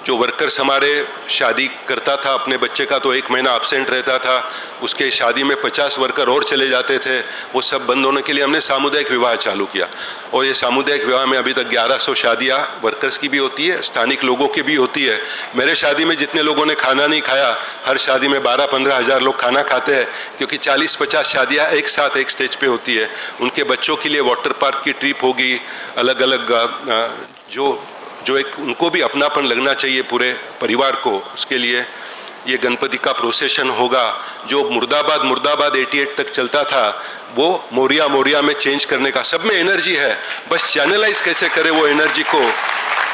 जो वर्कर्स हमारे शादी करता था अपने बच्चे का तो 1 महीना एब्सेंट रहता था, उसके शादी में 50 वर्कर और चले जाते थे, वो सब बंद होने के लिए हमने सामुदायिक विवाह चालू किया। और ये सामुदायिक विवाह में अभी तक 1100 शादियाँ वर्कर्स की भी होती है, स्थानिक लोगों की भी होती है। मेरे शादी में जितने लोगों ने खाना नहीं खाया, हर शादी में 12-15 हज़ार लोग खाना खाते हैं, क्योंकि 40-50 शादियाँ एक साथ एक स्टेज पे होती है। उनके बच्चों के लिए वाटर पार्क की ट्रिप होगी, अलग अलग जो एक उनको भी अपनापन लगना चाहिए पूरे परिवार को, उसके लिए ये गणपति का प्रोसेशन होगा। जो मुर्दाबाद मुर्दाबाद 88 तक चलता था, वो मोरिया मोरिया में चेंज करने का, सब में एनर्जी है, बस चैनलाइज कैसे करें वो एनर्जी को,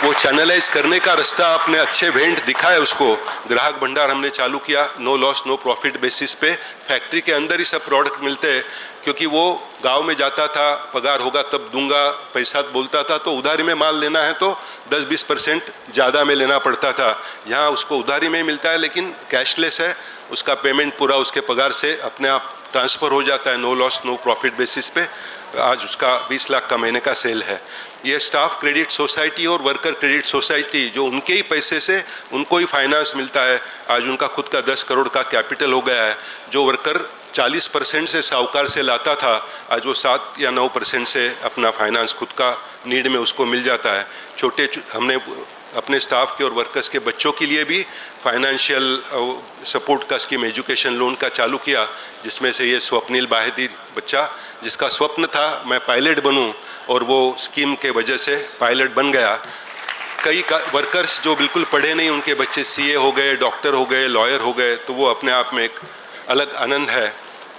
वो चैनलाइज करने का रास्ता आपने अच्छे वेंट दिखाए उसको। ग्राहक भंडार हमने चालू किया, no loss no profit basis पे, फैक्ट्री के अंदर ही सब प्रोडक्ट मिलते हैं, क्योंकि वो गांव में जाता था, पगार होगा तब दूंगा पैसा बोलता था, तो उधारी में माल लेना है तो 10-20% ज़्यादा में लेना पड़ता था। यहाँ उसको उधारी में मिलता है, लेकिन कैशलेस है, उसका पेमेंट पूरा उसके पगार से अपने आप ट्रांसफ़र हो जाता है, no loss no profit basis पे। आज उसका 20 लाख का महीने का सेल है। ये स्टाफ क्रेडिट सोसाइटी और वर्कर क्रेडिट सोसाइटी, जो उनके ही पैसे से उनको ही फाइनेंस मिलता है, आज उनका खुद का 10 करोड़ का कैपिटल हो गया है। जो वर्कर 40% से साहूकार से लाता था, आज वो 7 या 9% से अपना फाइनेंस खुद का नीड में उसको मिल जाता है। हमने अपने स्टाफ के और वर्कर्स के बच्चों के लिए भी फाइनेंशियल सपोर्ट का स्कीम, एजुकेशन लोन का चालू किया, जिसमें से ये स्वप्निल बाहेदी बच्चा, जिसका स्वप्न था मैं पायलट बनूं, और वो स्कीम के वजह से पायलट बन गया। कई वर्कर्स जो बिल्कुल पढ़े नहीं, उनके बच्चे सीए हो गए, डॉक्टर हो गए, लॉयर हो गए, तो वो अपने आप में एक अलग आनंद है।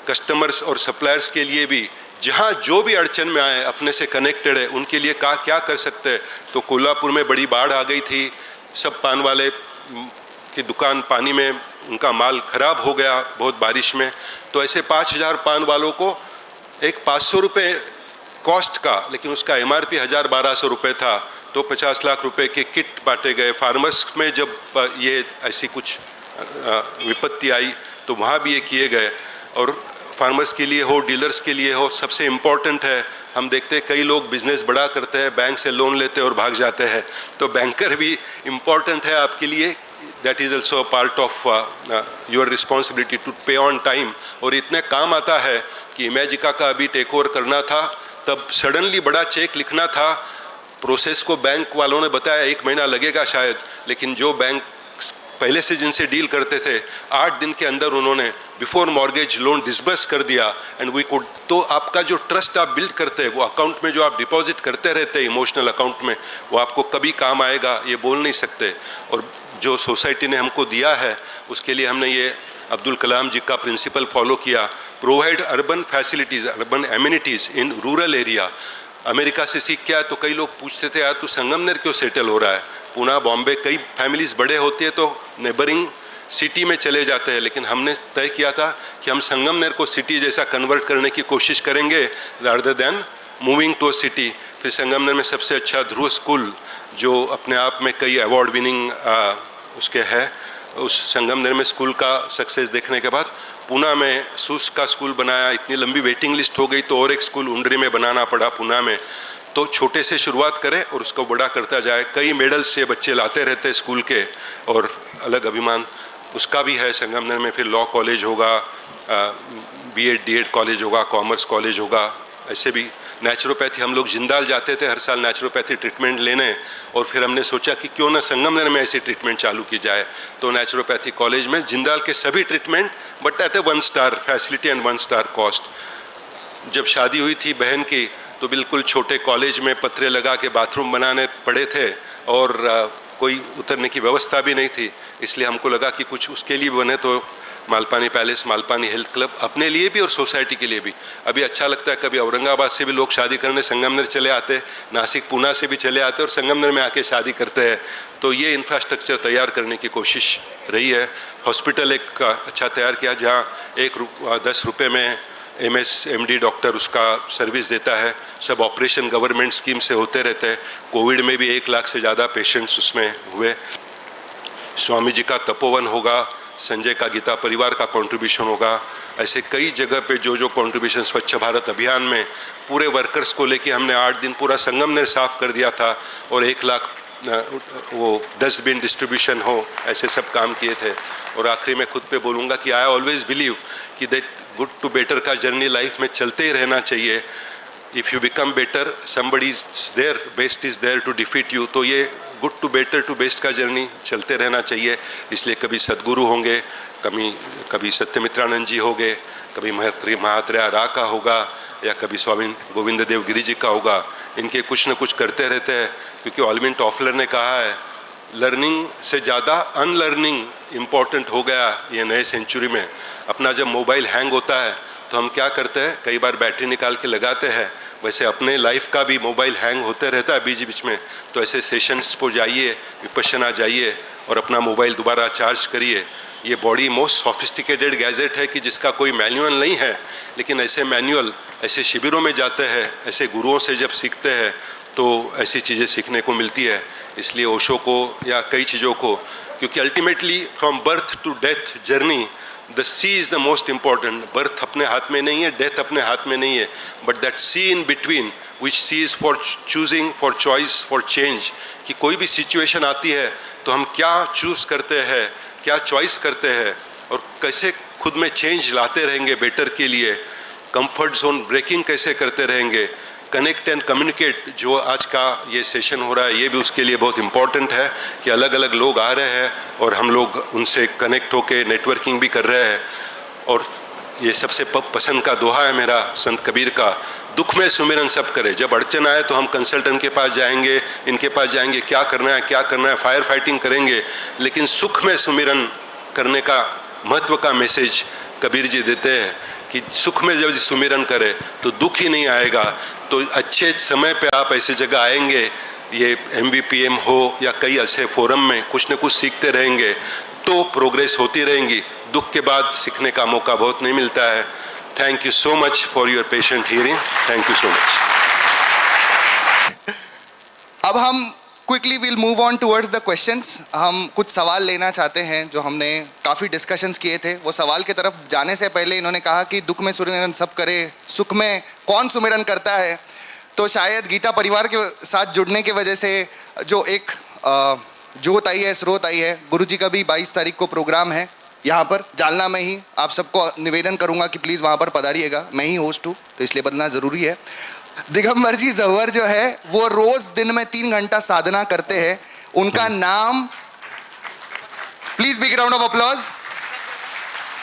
कस्टमर्स और सप्लायर्स के लिए भी, जहाँ जो भी अड़चन में आए, अपने से कनेक्टेड है, उनके लिए क्या कर सकते हैं। तो कोल्हापुर में बड़ी बाढ़ आ गई थी, सब पान वाले की दुकान पानी में, उनका माल खराब हो गया बहुत बारिश में, तो ऐसे 5000 पान वालों को एक 500 रुपये कॉस्ट का, लेकिन उसका MRP 1000-1200 रुपये था, तो 50 लाख रुपए के किट बांटे गए। फार्मर्स में जब ये ऐसी कुछ विपत्ति आई तो वहाँ भी ये किए गए। और फार्मर्स के लिए हो, डीलर्स के लिए हो, सबसे इम्पोर्टेंट है, हम देखते हैं कई लोग बिजनेस बड़ा करते हैं, बैंक से लोन लेते हैं और भाग जाते हैं, तो बैंकर भी इम्पोर्टेंट है आपके लिए। That is also a part of your responsibility to pay on time. और इतने काम आता है कि इमेजिका का अभी टेक ओवर करना था, तब सडनली बड़ा चेक लिखना था, प्रोसेस को बैंक वालों ने बताया 1 महीना लगेगा शायद, लेकिन जो बैंक पहले से जिनसे डील करते थे, 8 दिन के अंदर उन्होंने बिफोर मॉर्गेज लोन डिसबर्स कर दिया। एंड वी कुड, तो आपका जो ट्रस्ट आप बिल्ड करते हैं, वो अकाउंट में जो आप डिपॉजिट करते रहते हैं इमोशनल अकाउंट में, वो आपको कभी काम आएगा ये बोल नहीं सकते। और जो सोसाइटी ने हमको दिया है, उसके लिए हमने ये अब्दुल कलाम जी का प्रिंसिपल फॉलो किया, provide urban facilities, urban amenities in rural area. America से सीख के आया तो कई लोग पूछते थे, यार तू संगमनेर क्यों सेटल हो रहा है, पुणे बॉम्बे, कई फैमिलीज़ बड़े होती है तो नेबरिंग सिटी में चले जाते हैं, लेकिन हमने तय किया था कि हम संगमनेर को सिटी जैसा कन्वर्ट करने की कोशिश करेंगे rather than moving to a city. फिर संगमनेर में सबसे अच्छा ध्रुव स्कूल, जो अपने आप में कई अवार्ड विनिंग उसके है, उस संगमनेर में स्कूल का सक्सेस देखने के बाद पुणे में सूस का स्कूल बनाया। इतनी लंबी वेटिंग लिस्ट हो गई तो और एक स्कूल उंडरी में बनाना पड़ा पुणे में। तो छोटे से शुरुआत करें और उसको बड़ा करता जाए। कई मेडल्स से बच्चे लाते रहते हैं स्कूल के, और अलग अभिमान उसका भी है संगमनेर में। फिर लॉ कॉलेज होगा, B.Ed D.Ed कॉलेज होगा, कॉमर्स कॉलेज होगा। ऐसे भी नेचुरोपैथी, हम लोग जिंदाल जाते थे हर साल नेचुरोपैथी ट्रीटमेंट लेने, और फिर हमने सोचा कि क्यों ना संगमनेर में ऐसी ट्रीटमेंट चालू की जाए। तो नेचुरोपैथी कॉलेज में जिंदाल के सभी treatment, but at A 1 star facility and 1 star cost. जब शादी हुई थी बहन की, तो बिल्कुल छोटे कॉलेज में पत्रे लगा के बाथरूम बनाने पड़े थे, और कोई उतरने की व्यवस्था भी नहीं थी। इसलिए हमको लगा कि कुछ उसके लिए बने, तो Malpani palace, Malpani health club, अपने लिए भी और सोसाइटी के लिए भी। अभी अच्छा लगता है, कभी औरंगाबाद से भी लोग शादी करने संगमनेर चले आते, नासिक पुणे से भी चले आते और संगमनेर में आके शादी करते हैं। तो ये इंफ्रास्ट्रक्चर तैयार करने की कोशिश रही है। हॉस्पिटल एक अच्छा तैयार किया, जहाँ 10 रुपये में MS MD डॉक्टर उसका सर्विस देता है। सब ऑपरेशन गवर्नमेंट स्कीम से होते रहते हैं। कोविड में भी 1 लाख से ज़्यादा पेशेंट्स उसमें हुए। स्वामी जी का तपोवन होगा, संजय का गीता परिवार का कंट्रीब्यूशन होगा। ऐसे कई जगह पे जो कंट्रीब्यूशन, स्वच्छ भारत अभियान में पूरे वर्कर्स को लेके हमने 8 दिन पूरा संगमनेर साफ कर दिया था, और 1 लाख वो डस्टबिन डिस्ट्रीब्यूशन हो, ऐसे सब काम किए थे। और आखिरी में खुद पे बोलूँगा कि आई ऑलवेज बिलीव कि दैट गुड टू बेटर का जर्नी लाइफ में चलते ही रहना चाहिए। If you become better, somebody is there, best is there to defeat you. तो ये good to better to best का जर्नी चलते रहना चाहिए। इसलिए कभी सद्गुरु होंगे, कभी सत्यमित्रानंद जी होंगे, कभी महात्रेय रा का होगा, या कभी स्वामी गोविंद देव गिरी जी का होगा। इनके कुछ न कुछ करते रहते हैं, क्योंकि ऑलविन टॉफलर ने कहा है लर्निंग से ज़्यादा अनलर्निंग इम्पॉर्टेंट हो गया ये नए सेंचुरी में। अपना जब मोबाइल हैंग होता है तो हम क्या करते हैं, कई बार बैटरी निकाल के लगाते हैं। वैसे अपने लाइफ का भी मोबाइल हैंग होते रहता है बीच बीच में। तो ऐसे सेशंस पर जाइए, विपश्यना जाइए और अपना मोबाइल दोबारा चार्ज करिए। ये बॉडी मोस्ट सोफिस्टिकेटेड गैजेट है कि जिसका कोई मैनुअल नहीं है, लेकिन ऐसे मैनुअल ऐसे शिविरों में जाते हैं, ऐसे गुरुओं से जब सीखते हैं तो ऐसी चीज़ें सीखने को मिलती है। इसलिए ओशो को या कई चीज़ों को, क्योंकि ultimately from birth to death journey the C is the most important. Birth अपने हाथ में नहीं है, डेथ अपने हाथ में नहीं है, but that C in between which C is for choosing, for choice, for change. कि कोई भी सिचुएशन आती है तो हम क्या चूज़ करते हैं, क्या चॉइस करते हैं और कैसे खुद में चेंज लाते रहेंगे बेटर के लिए। कंफर्ट जोन ब्रेकिंग कैसे करते रहेंगे। कनेक्ट एंड कम्युनिकेट, जो आज का ये सेशन हो रहा है ये भी उसके लिए बहुत इम्पॉर्टेंट है कि अलग अलग लोग आ रहे हैं और हम लोग उनसे कनेक्ट होके नेटवर्किंग भी कर रहे हैं। और ये सबसे पसंद का दोहा है मेरा संत कबीर का, दुख में सुमिरन सब करे। जब अड़चन आए तो हम कंसल्टेंट के पास जाएंगे, इनके पास जाएंगे, क्या करना है क्या करना है, फायर फाइटिंग करेंगे, लेकिन सुख में सुमिरन करने का महत्व का मैसेज कबीर जी देते हैं कि सुख में जब सुमिरन करे तो दुख ही नहीं आएगा। तो अच्छे समय पे आप ऐसी जगह आएंगे, ये MVPM हो या कई ऐसे फोरम में कुछ न कुछ सीखते रहेंगे तो प्रोग्रेस होती रहेंगी। दुख के बाद सीखने का मौका बहुत नहीं मिलता है। Thank you so much for your patient hearing. Thank you so much. अब हम quickly will move on towards the questions. हम कुछ सवाल लेना चाहते हैं जो हमने काफ़ी डिस्कशंस किए थे। वो सवाल की तरफ जाने से पहले इन्होंने कहा कि दुख में सुमिरन सब करे, सुख में कौन सुमिरन करता है। तो शायद गीता परिवार के साथ जुड़ने की वजह से जो एक जोत आई है, स्रोत आई है। गुरुजी का भी 22 तारीख को प्रोग्राम है यहाँ पर जालना में ही। आप सबको निवेदन करूँगा कि प्लीज़ वहाँ पर पधारिएगा। मैं ही होस्ट हूँ तो इसलिए बदलना ज़रूरी है। दिगंबर जी जव्हर जो है वो रोज दिन में 3 घंटा साधना करते हैं। उनका नाम, please big round of applause.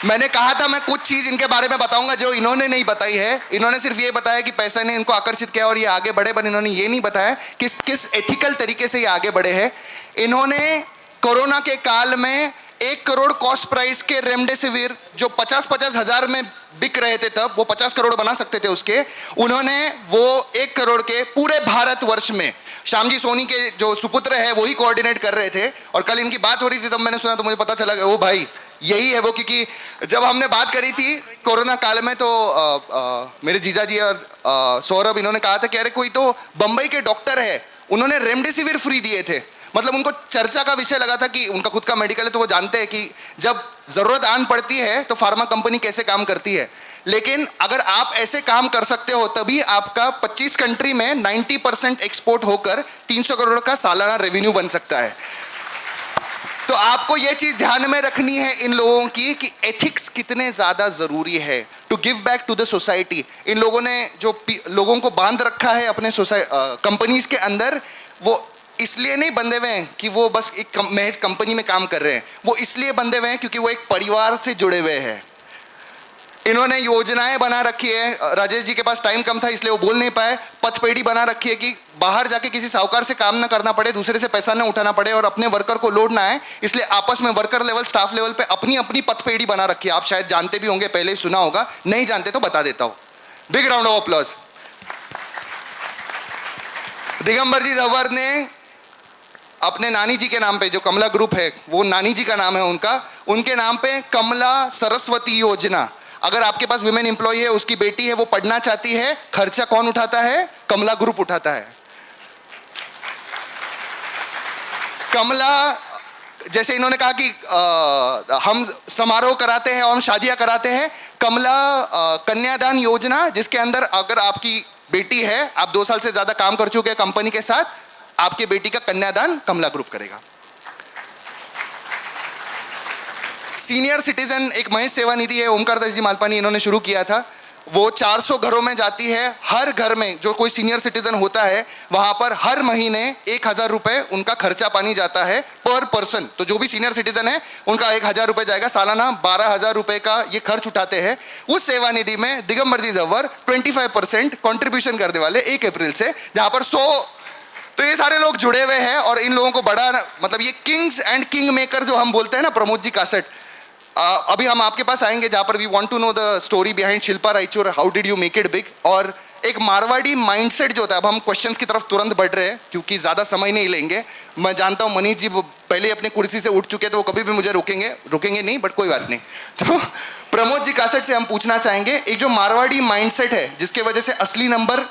मैंने कहा था मैं कुछ चीज इनके बारे में बताऊंगा जो इन्होंने नहीं बताई है। इन्होंने सिर्फ ये बताया कि पैसा ने इनको आकर्षित किया और ये आगे बढ़े, पर इन्होंने ये नहीं बताया किस एथिकल तरीके से ये आगे बढ़े हैं। इन्होंने कोरोना के काल में 1 करोड़ कॉस्ट प्राइस के रेमडेसिविर जो 50-50 हजार में बिक रहे थे, तब वो 50 करोड़ बना सकते थे उसके, उन्होंने वो 1 करोड़ के पूरे भारतवर्ष में श्यामजी सोनी के जो सुपुत्र है वही कोऑर्डिनेट कर रहे थे। और कल इनकी बात हो रही थी तब मैंने सुना तो मुझे पता चला वो भाई यही है वो। क्योंकि जब हमने बात करी थी कोरोना काल में तो मेरे जीजा जी और सौरभ इन्होंने कहा था कि अरे कोई तो बंबई के डॉक्टर है, उन्होंने रेमडेसिविर फ्री दिए थे। मतलब उनको चर्चा का विषय लगा था कि उनका खुद का मेडिकल है तो वो जानते हैं कि जब जरूरत आन पड़ती है तो फार्मा कंपनी कैसे काम करती है। लेकिन अगर आप ऐसे काम कर सकते हो तभी आपका 25 कंट्री में 90% एक्सपोर्ट होकर 300 करोड़ का सालाना रेवेन्यू बन सकता है। तो आपको ये चीज ध्यान में रखनी है इन लोगों की कि एथिक्स कितने ज्यादा जरूरी है to give back to the society. इन लोगों ने जो लोगों को बांध रखा है अपने कंपनीज के अंदर, वो इसलिए नहीं बंधे हुए हैं कि वो बस एक महज कंपनी में काम कर रहे हैं, वो इसलिए बंधे हुए हैं क्योंकि वो एक परिवार से जुड़े हुए हैं। इन्होंने योजनाएं बना रखी है। राजेश जी के पास टाइम कम था इसलिए वो बोल नहीं पाए। पथपेड़ी बना रखी है कि बाहर जाके किसी साहूकार से काम ना करना पड़े, दूसरे से पैसा ना उठाना पड़े और अपने वर्कर को लोड ना आए, इसलिए आपस में वर्कर लेवल, स्टाफ लेवल पे अपनी अपनी पथपेड़ी बना रखी है। आप शायद जानते भी होंगे, पहले ही सुना होगा, नहीं जानते तो बता देता हूं। Big round of applause. Digambar ji Jawar ने अपने नानी जी के नाम पे, जो कमला ग्रुप है वो नानी जी का नाम है उनका, उनके नाम पे कमला सरस्वती योजना। अगर आपके पास विमेन एम्प्लॉय है, उसकी बेटी है, वो पढ़ना चाहती है, खर्चा कौन उठाता है? कमला ग्रुप उठाता है। कमला, जैसे इन्होंने कहा कि हम समारोह कराते हैं और हम शादियां कराते हैं, कमला कन्यादान योजना, जिसके अंदर अगर आपकी बेटी है, आप 2 साल से ज्यादा काम कर चुके हैं कंपनी के साथ, आपके बेटी का कन्यादान कमला ग्रुप करेगा। सीनियर सिटीजन एक महेश सेवा निधि है, ओमकार दास जी मालपानी इन्होंने शुरू किया था। वो 400 घरों में जाती है। हर घर में जो कोई सीनियर सिटीजन होता है वहां पर हर महीने 1000 रुपए उनका खर्चा पानी जाता है पर पर्सन। तो जो भी सीनियर सिटीजन है उनका 1000 रुपए जाएगा, सालाना 12,000 रुपए का ये खर्च उठाते हैं। उस सेवा निधि में दिगंबर जी जवर 25% कॉन्ट्रीब्यूशन करने वाले 1 अप्रैल से, जहां पर 100 तो ये सारे लोग जुड़े हुए हैं। और इन लोगों को बड़ा मतलब ये किंग्स एंड किंग मेकर जो हम बोलते हैं ना, प्रमोद जी कासट, अभी हम आपके पास आएंगे जहां पर we want to know the story behind Shilpa Raichur, how did you make it big. और एक मारवाड़ी माइंडसेट जो होता है, अब हम क्वेश्चंस की तरफ तुरंत बढ़ रहे हैं क्योंकि ज़्यादा समय नहीं लेंगे। मैं जानता हूं मनीष जी पहले अपनी कुर्सी से उठ चुके, तो वो कभी भी मुझे रुकेंगे नहीं, बट कोई बात नहीं। तो प्रमोद जी कासट से हम पूछना चाहेंगे, एक जो मारवाड़ी माइंडसेट है जिसके वजह से असली नंबर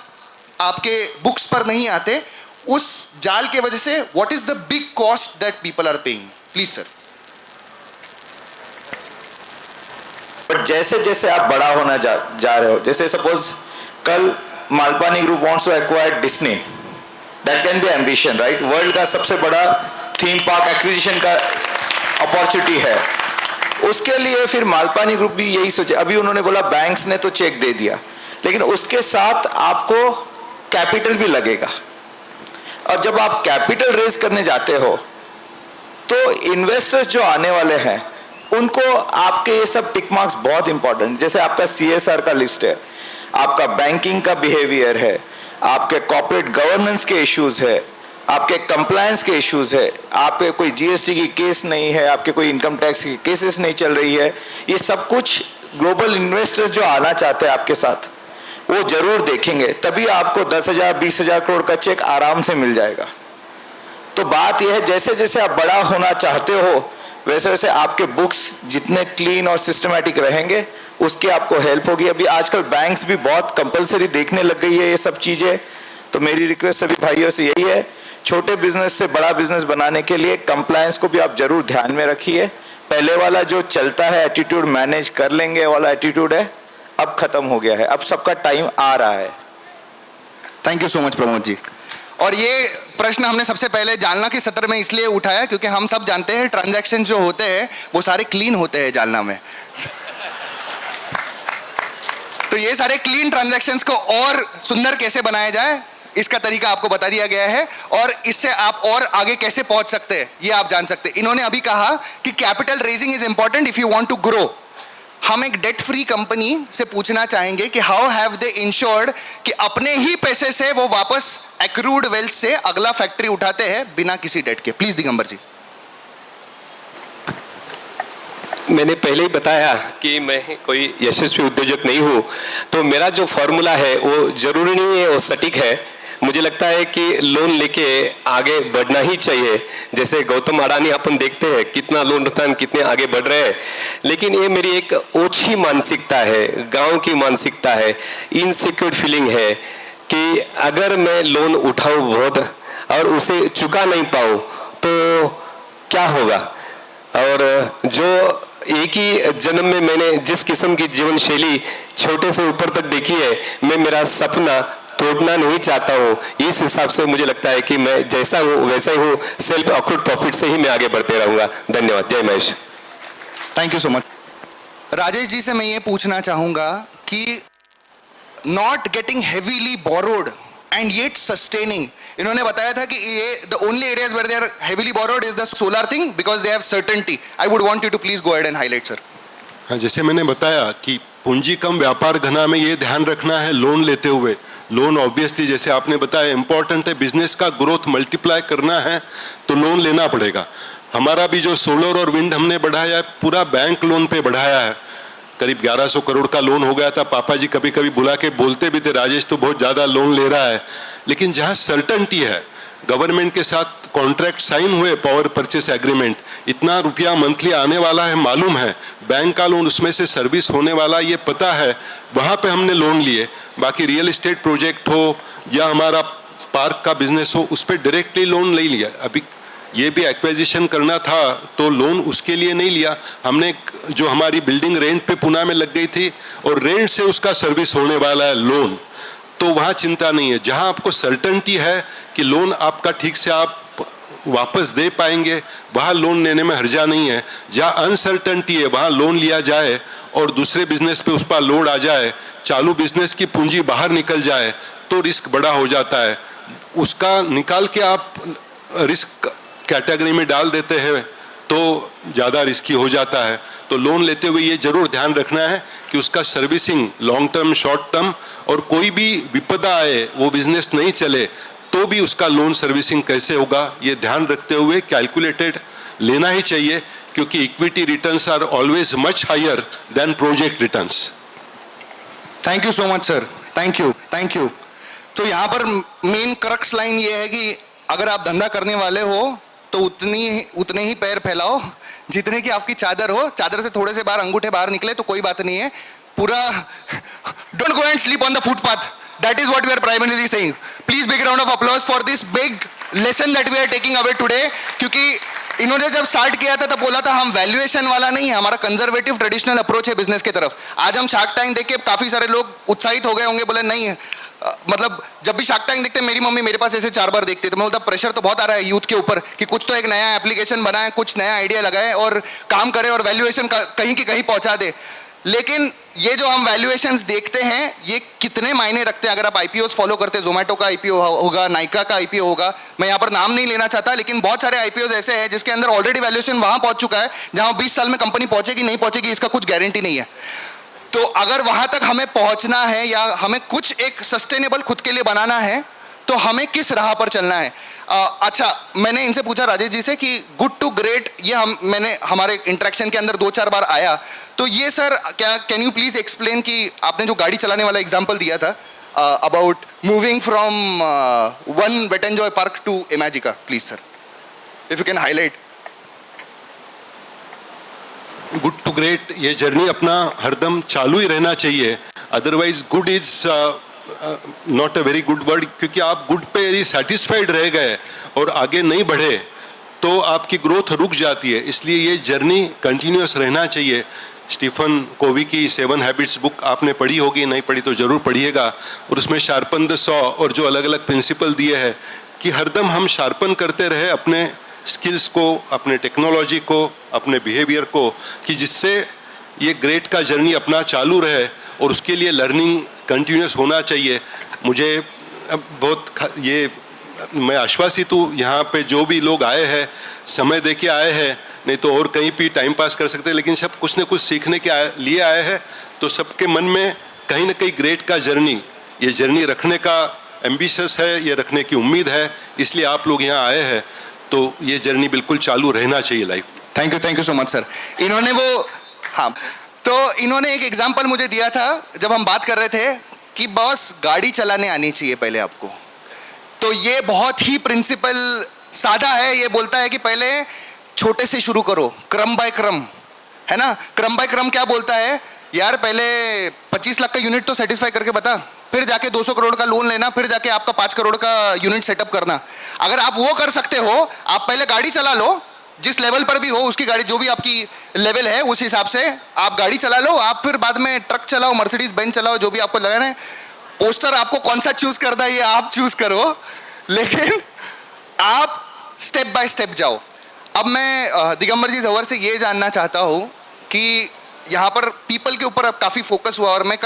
आपके बुक्स पर नहीं आते, उस जाल के वजह से what is the big cost that people are paying, please sir. But जैसे जैसे आप बड़ा होना जा रहे हो, जैसे सपोज कल Malpani group wants to acquire Disney, that can be ambition, right. World का सबसे बड़ा थीम पार्क एक्विजिशन का अपॉर्चुनिटी है, उसके लिए फिर मालपानी ग्रुप भी यही सोचे। अभी उन्होंने बोला बैंक्स ने तो चेक दे दिया, लेकिन उसके साथ आपको कैपिटल भी लगेगा। और जब आप कैपिटल रेज करने जाते हो तो इन्वेस्टर्स जो आने वाले हैं उनको आपके ये सब टिक मार्क्स बहुत इंपॉर्टेंट, जैसे आपका CSR का लिस्ट है, आपका बैंकिंग का बिहेवियर है, आपके कॉर्पोरेट गवर्नेंस के इश्यूज है, आपके कंप्लायंस के इश्यूज है, आपके कोई GST की केस नहीं है, आपके कोई इनकम टैक्स की केसेस नहीं चल रही है। ये सब कुछ ग्लोबल इन्वेस्टर्स जो आना चाहते हैं आपके साथ, वो जरूर देखेंगे, तभी आपको 10,000 20,000 करोड़ का चेक आराम से मिल जाएगा। तो बात यह है, जैसे जैसे आप बड़ा होना चाहते हो वैसे वैसे आपके बुक्स जितने क्लीन और सिस्टमैटिक रहेंगे उसकी आपको हेल्प होगी। अभी आजकल बैंक्स भी बहुत कंपलसरी देखने लग गई है ये सब चीज़ें। तो मेरी रिक्वेस्ट सभी भाइयों से यही है, छोटे बिजनेस से बड़ा बिजनेस बनाने के लिए कंप्लायंस को भी आप जरूर ध्यान में रखिए। पहले वाला जो चलता है एटीट्यूड, मैनेज कर लेंगे वाला एटीट्यूड है, अब खत्म हो गया है, अब सबका टाइम आ रहा है। Thank you so much Pramod ji. और ये प्रश्न हमने सबसे पहले जालना के सत्र में इसलिए उठाया क्योंकि हम सब जानते हैं ट्रांजैक्शन जो होते हैं वो सारे क्लीन होते हैं जालना में। तो ये सारे क्लीन ट्रांजैक्शंस को और सुंदर कैसे बनाया जाए इसका तरीका आपको बता दिया गया है, और इससे आप और आगे कैसे पहुंच सकते हैं ये आप जान सकते हैं। इन्होंने अभी कहा कि capital raising is important if you want to grow. हम एक डेट फ्री कंपनी से पूछना चाहेंगे कि हाउ हैव दे इंश्योर्ड कि अपने ही पैसे से वो वापस एक्रूड वेल्थ से अगला फैक्ट्री उठाते हैं बिना किसी डेट के। प्लीज दिगंबर जी। मैंने पहले ही बताया कि मैं कोई यशस्वी उद्योजक नहीं हूँ, तो मेरा जो फॉर्मूला है वो जरूरी नहीं है, वो सटीक है। मुझे लगता है कि लोन लेके आगे बढ़ना ही चाहिए। जैसे गौतम अडानी अपन देखते हैं कितना लोन उठाते हैं, कितने आगे बढ़ रहे हैं। लेकिन ये मेरी एक ओछी मानसिकता है, गांव की मानसिकता है, इनसिक्योर फीलिंग है कि अगर मैं लोन उठाऊं बहुत और उसे चुका नहीं पाऊं तो क्या होगा। और जो एक ही जन्म में मैंने जिस किस्म की जीवन शैली छोटे से ऊपर तक देखी है, मैं मेरा सपना तोड़ना नहीं चाहता हूँ। इस हिसाब से मुझे लगता है कि मैं जैसा हूँ वैसा ही हूँ, सेल्फ अक्रूड प्रॉफिट से ही मैं आगे बढ़ते रहूंगा। धन्यवाद। जय Mahesh. Thank you so much. Rajesh ji से मैं ये पूछना चाहूंगा कि not getting heavily borrowed and yet sustaining, इन्होंने बताया था कि ये the only areas where they are heavily borrowed is the solar thing because they have certainty. I would want you to please go ahead and highlight sir. हाँ, जैसे मैंने बताया कि पूंजी कम व्यापार घना में ये ध्यान रखना है लोन लेते हुए। लोन ऑब्वियसली जैसे आपने बताया इंपॉर्टेंट है, बिजनेस का ग्रोथ मल्टीप्लाई करना है तो लोन लेना पड़ेगा। हमारा भी जो सोलर और विंड हमने बढ़ाया है पूरा बैंक लोन पे बढ़ाया है, करीब 1100 करोड़ का लोन हो गया था। पापा जी कभी कभी बुला के बोलते भी थे राजेश तो बहुत ज़्यादा लोन ले रहा है, लेकिन जहाँ सर्टेनिटी है, गवर्नमेंट के साथ कॉन्ट्रैक्ट साइन हुए, पावर परचेस एग्रीमेंट, इतना रुपया मंथली आने वाला है मालूम है, बैंक का लोन उसमें से सर्विस होने वाला ये पता है, वहाँ पे हमने लोन लिए। बाकी रियल एस्टेट प्रोजेक्ट हो या हमारा पार्क का बिजनेस हो उस पर डायरेक्टली लोन नहीं लिया। अभी ये भी एक्विजिशन करना था तो लोन उसके लिए नहीं लिया हमने, जो हमारी बिल्डिंग रेंट पे पुणे में लग गई थी और रेंट से उसका सर्विस होने वाला है लोन, तो वहाँ चिंता नहीं है। जहाँ आपको सर्टेनिटी है कि लोन आपका ठीक से आप वापस दे पाएंगे, वहाँ लोन लेने में हर्जा नहीं है। जहाँ अनसर्टनटी है वहाँ लोन लिया जाए और दूसरे बिजनेस पे उस पर लोड आ जाए, चालू बिजनेस की पूंजी बाहर निकल जाए तो रिस्क बड़ा हो जाता है। उसका निकाल के आप रिस्क कैटेगरी में डाल देते हैं तो ज़्यादा रिस्की हो जाता है। तो लोन लेते हुए ये जरूर ध्यान रखना है कि उसका servicing long term, short term, और कोई भी विपदा आए, वो बिजनेस नहीं चले तो भी उसका लोन सर्विसिंग कैसे होगा, ये ध्यान रखते हुए कैलकुलेटेड लेना ही चाहिए, क्योंकि equity returns are always much higher than project returns. Thank you so much sir, thank you. तो यहाँ पर मेन क्रक्स लाइन ये है कि अगर आप धंधा करने वाले हो तो उतने ही पैर फैलाओ जितने की आपकी चादर हो। चादर से थोड़े से बाहर अंगूठे बाहर निकले तो कोई बात नहीं है, पूरा don't go and sleep on the footpath. That is what we are primarily saying. Please big round of applause for this big lesson that we are taking away today. क्योंकि इन्होंने जब स्टार्ट किया था तब बोला था हम वैल्यूएशन वाला नहीं है, हमारा कंजर्वेटिव ट्रेडिशनल अप्रोच है बिजनेस की तरफ। आज हम शार्क टैंक देख के काफी सारे लोग उत्साहित हो गए होंगे, बोले नहीं मतलब जब भी शार्क टैंक देखते मेरी मम्मी मेरे पास ऐसे 4 बार देखती है तो मैं बोलता प्रेशर तो बहुत आ रहा है यूथ के ऊपर कि कुछ तो एक नया एप्लीकेशन बनाए, कुछ नया आइडिया लगाए और काम करे और वैल्यूएशन कहीं की कहीं पहुंचा दे। लेकिन ये जो हम वैल्यूएशंस देखते हैं ये कितने मायने रखते हैं। अगर आप आईपीओस फॉलो करते हैं, जोमेटो का आईपीओ होगा, नाइका का आईपीओ होगा, मैं यहाँ पर नाम नहीं लेना चाहता, लेकिन बहुत सारे आईपीओस ऐसे हैं जिसके अंदर ऑलरेडी वैल्यूएशन वहां पहुंच चुका है जहां 20 साल में कंपनी पहुंचेगी नहीं पहुंचेगी इसका कुछ गारंटी नहीं है। तो अगर वहां तक हमें पहुंचना है या हमें कुछ एक सस्टेनेबल खुद के लिए बनाना है तो हमें किस राह पर चलना है। अच्छा, मैंने इनसे पूछा राजेश जी से कि गुड टू ग्रेट ये मैंने हमारे इंटरेक्शन के अंदर 2-4 बार आया, तो ये सर क्या कैन यू प्लीज एक्सप्लेन कि आपने जो गाड़ी चलाने वाला एग्जांपल दिया था about moving from one wet enjoy park to Imagica, please sir if you can highlight. Good to great ये जर्नी अपना हरदम चालू ही रहना चाहिए, otherwise good is not a very good word, क्योंकि आप गुड पे यदि सेटिस्फाइड रह गए और आगे नहीं बढ़े तो आपकी ग्रोथ रुक जाती है। इसलिए ये जर्नी कंटिन्यूस रहना चाहिए। स्टीफन कोवी की 7 हैबिट्स बुक आपने पढ़ी होगी, नहीं पढ़ी तो ज़रूर पढ़िएगा, और उसमें शार्पन द सॉ और जो अलग अलग प्रिंसिपल दिए हैं कि हरदम हम शार्पन करते रहे अपने स्किल्स को, अपने टेक्नोलॉजी को, अपने बिहेवियर को, कि जिससे ये ग्रेट का जर्नी अपना चालू रहे और उसके लिए लर्निंग कंटिन्यूस होना चाहिए। मुझे बहुत ये मैं आश्वासित हूँ यहाँ पे जो भी लोग आए हैं समय दे के आए हैं, नहीं तो और कहीं भी टाइम पास कर सकते हैं, लेकिन सब कुछ न कुछ सीखने के लिए आए हैं। तो सबके मन में कहीं ना कहीं ग्रेट का जर्नी, ये जर्नी रखने का एम्बिशियस है, ये रखने की उम्मीद है, इसलिए आप लोग यहाँ आए हैं। तो ये जर्नी बिल्कुल चालू रहना चाहिए life. Thank you so much sir. इन्होंने इन्होंने एक एग्जांपल मुझे दिया था जब हम बात कर रहे थे कि बॉस गाड़ी चलाने आनी चाहिए पहले आपको। तो ये बहुत ही प्रिंसिपल सादा है, ये बोलता है कि पहले छोटे से शुरू करो, क्रम बाय क्रम, है ना। क्रम बाय क्रम क्या बोलता है यार, पहले 25 लाख का यूनिट तो सेटिस्फाई करके बता, फिर जाके 200 करोड़ का लोन लेना, फिर जाके आपका 5 करोड़ का यूनिट सेटअप करना। अगर आप वो कर सकते हो, आप पहले गाड़ी चला लो, जिस लेवल पर भी हो उसकी गाड़ी, जो भी आपकी लेवल है उस हिसाब से आप गाड़ी चला लो, आप फिर बाद में ट्रक चलाओ, मर्सिडीज बेंज चलाओ, जो भी आपको लगाना है। पोस्टर आपको कौन सा चूज करना है ये आप चूज करो, लेकिन आप स्टेप बाय स्टेप जाओ। अब मैं दिगंबर जी जवर से ये जानना चाहता हूँ कि यहाँ पर पीपल के ऊपर अब काफ़ी फोकस हुआ, और मैं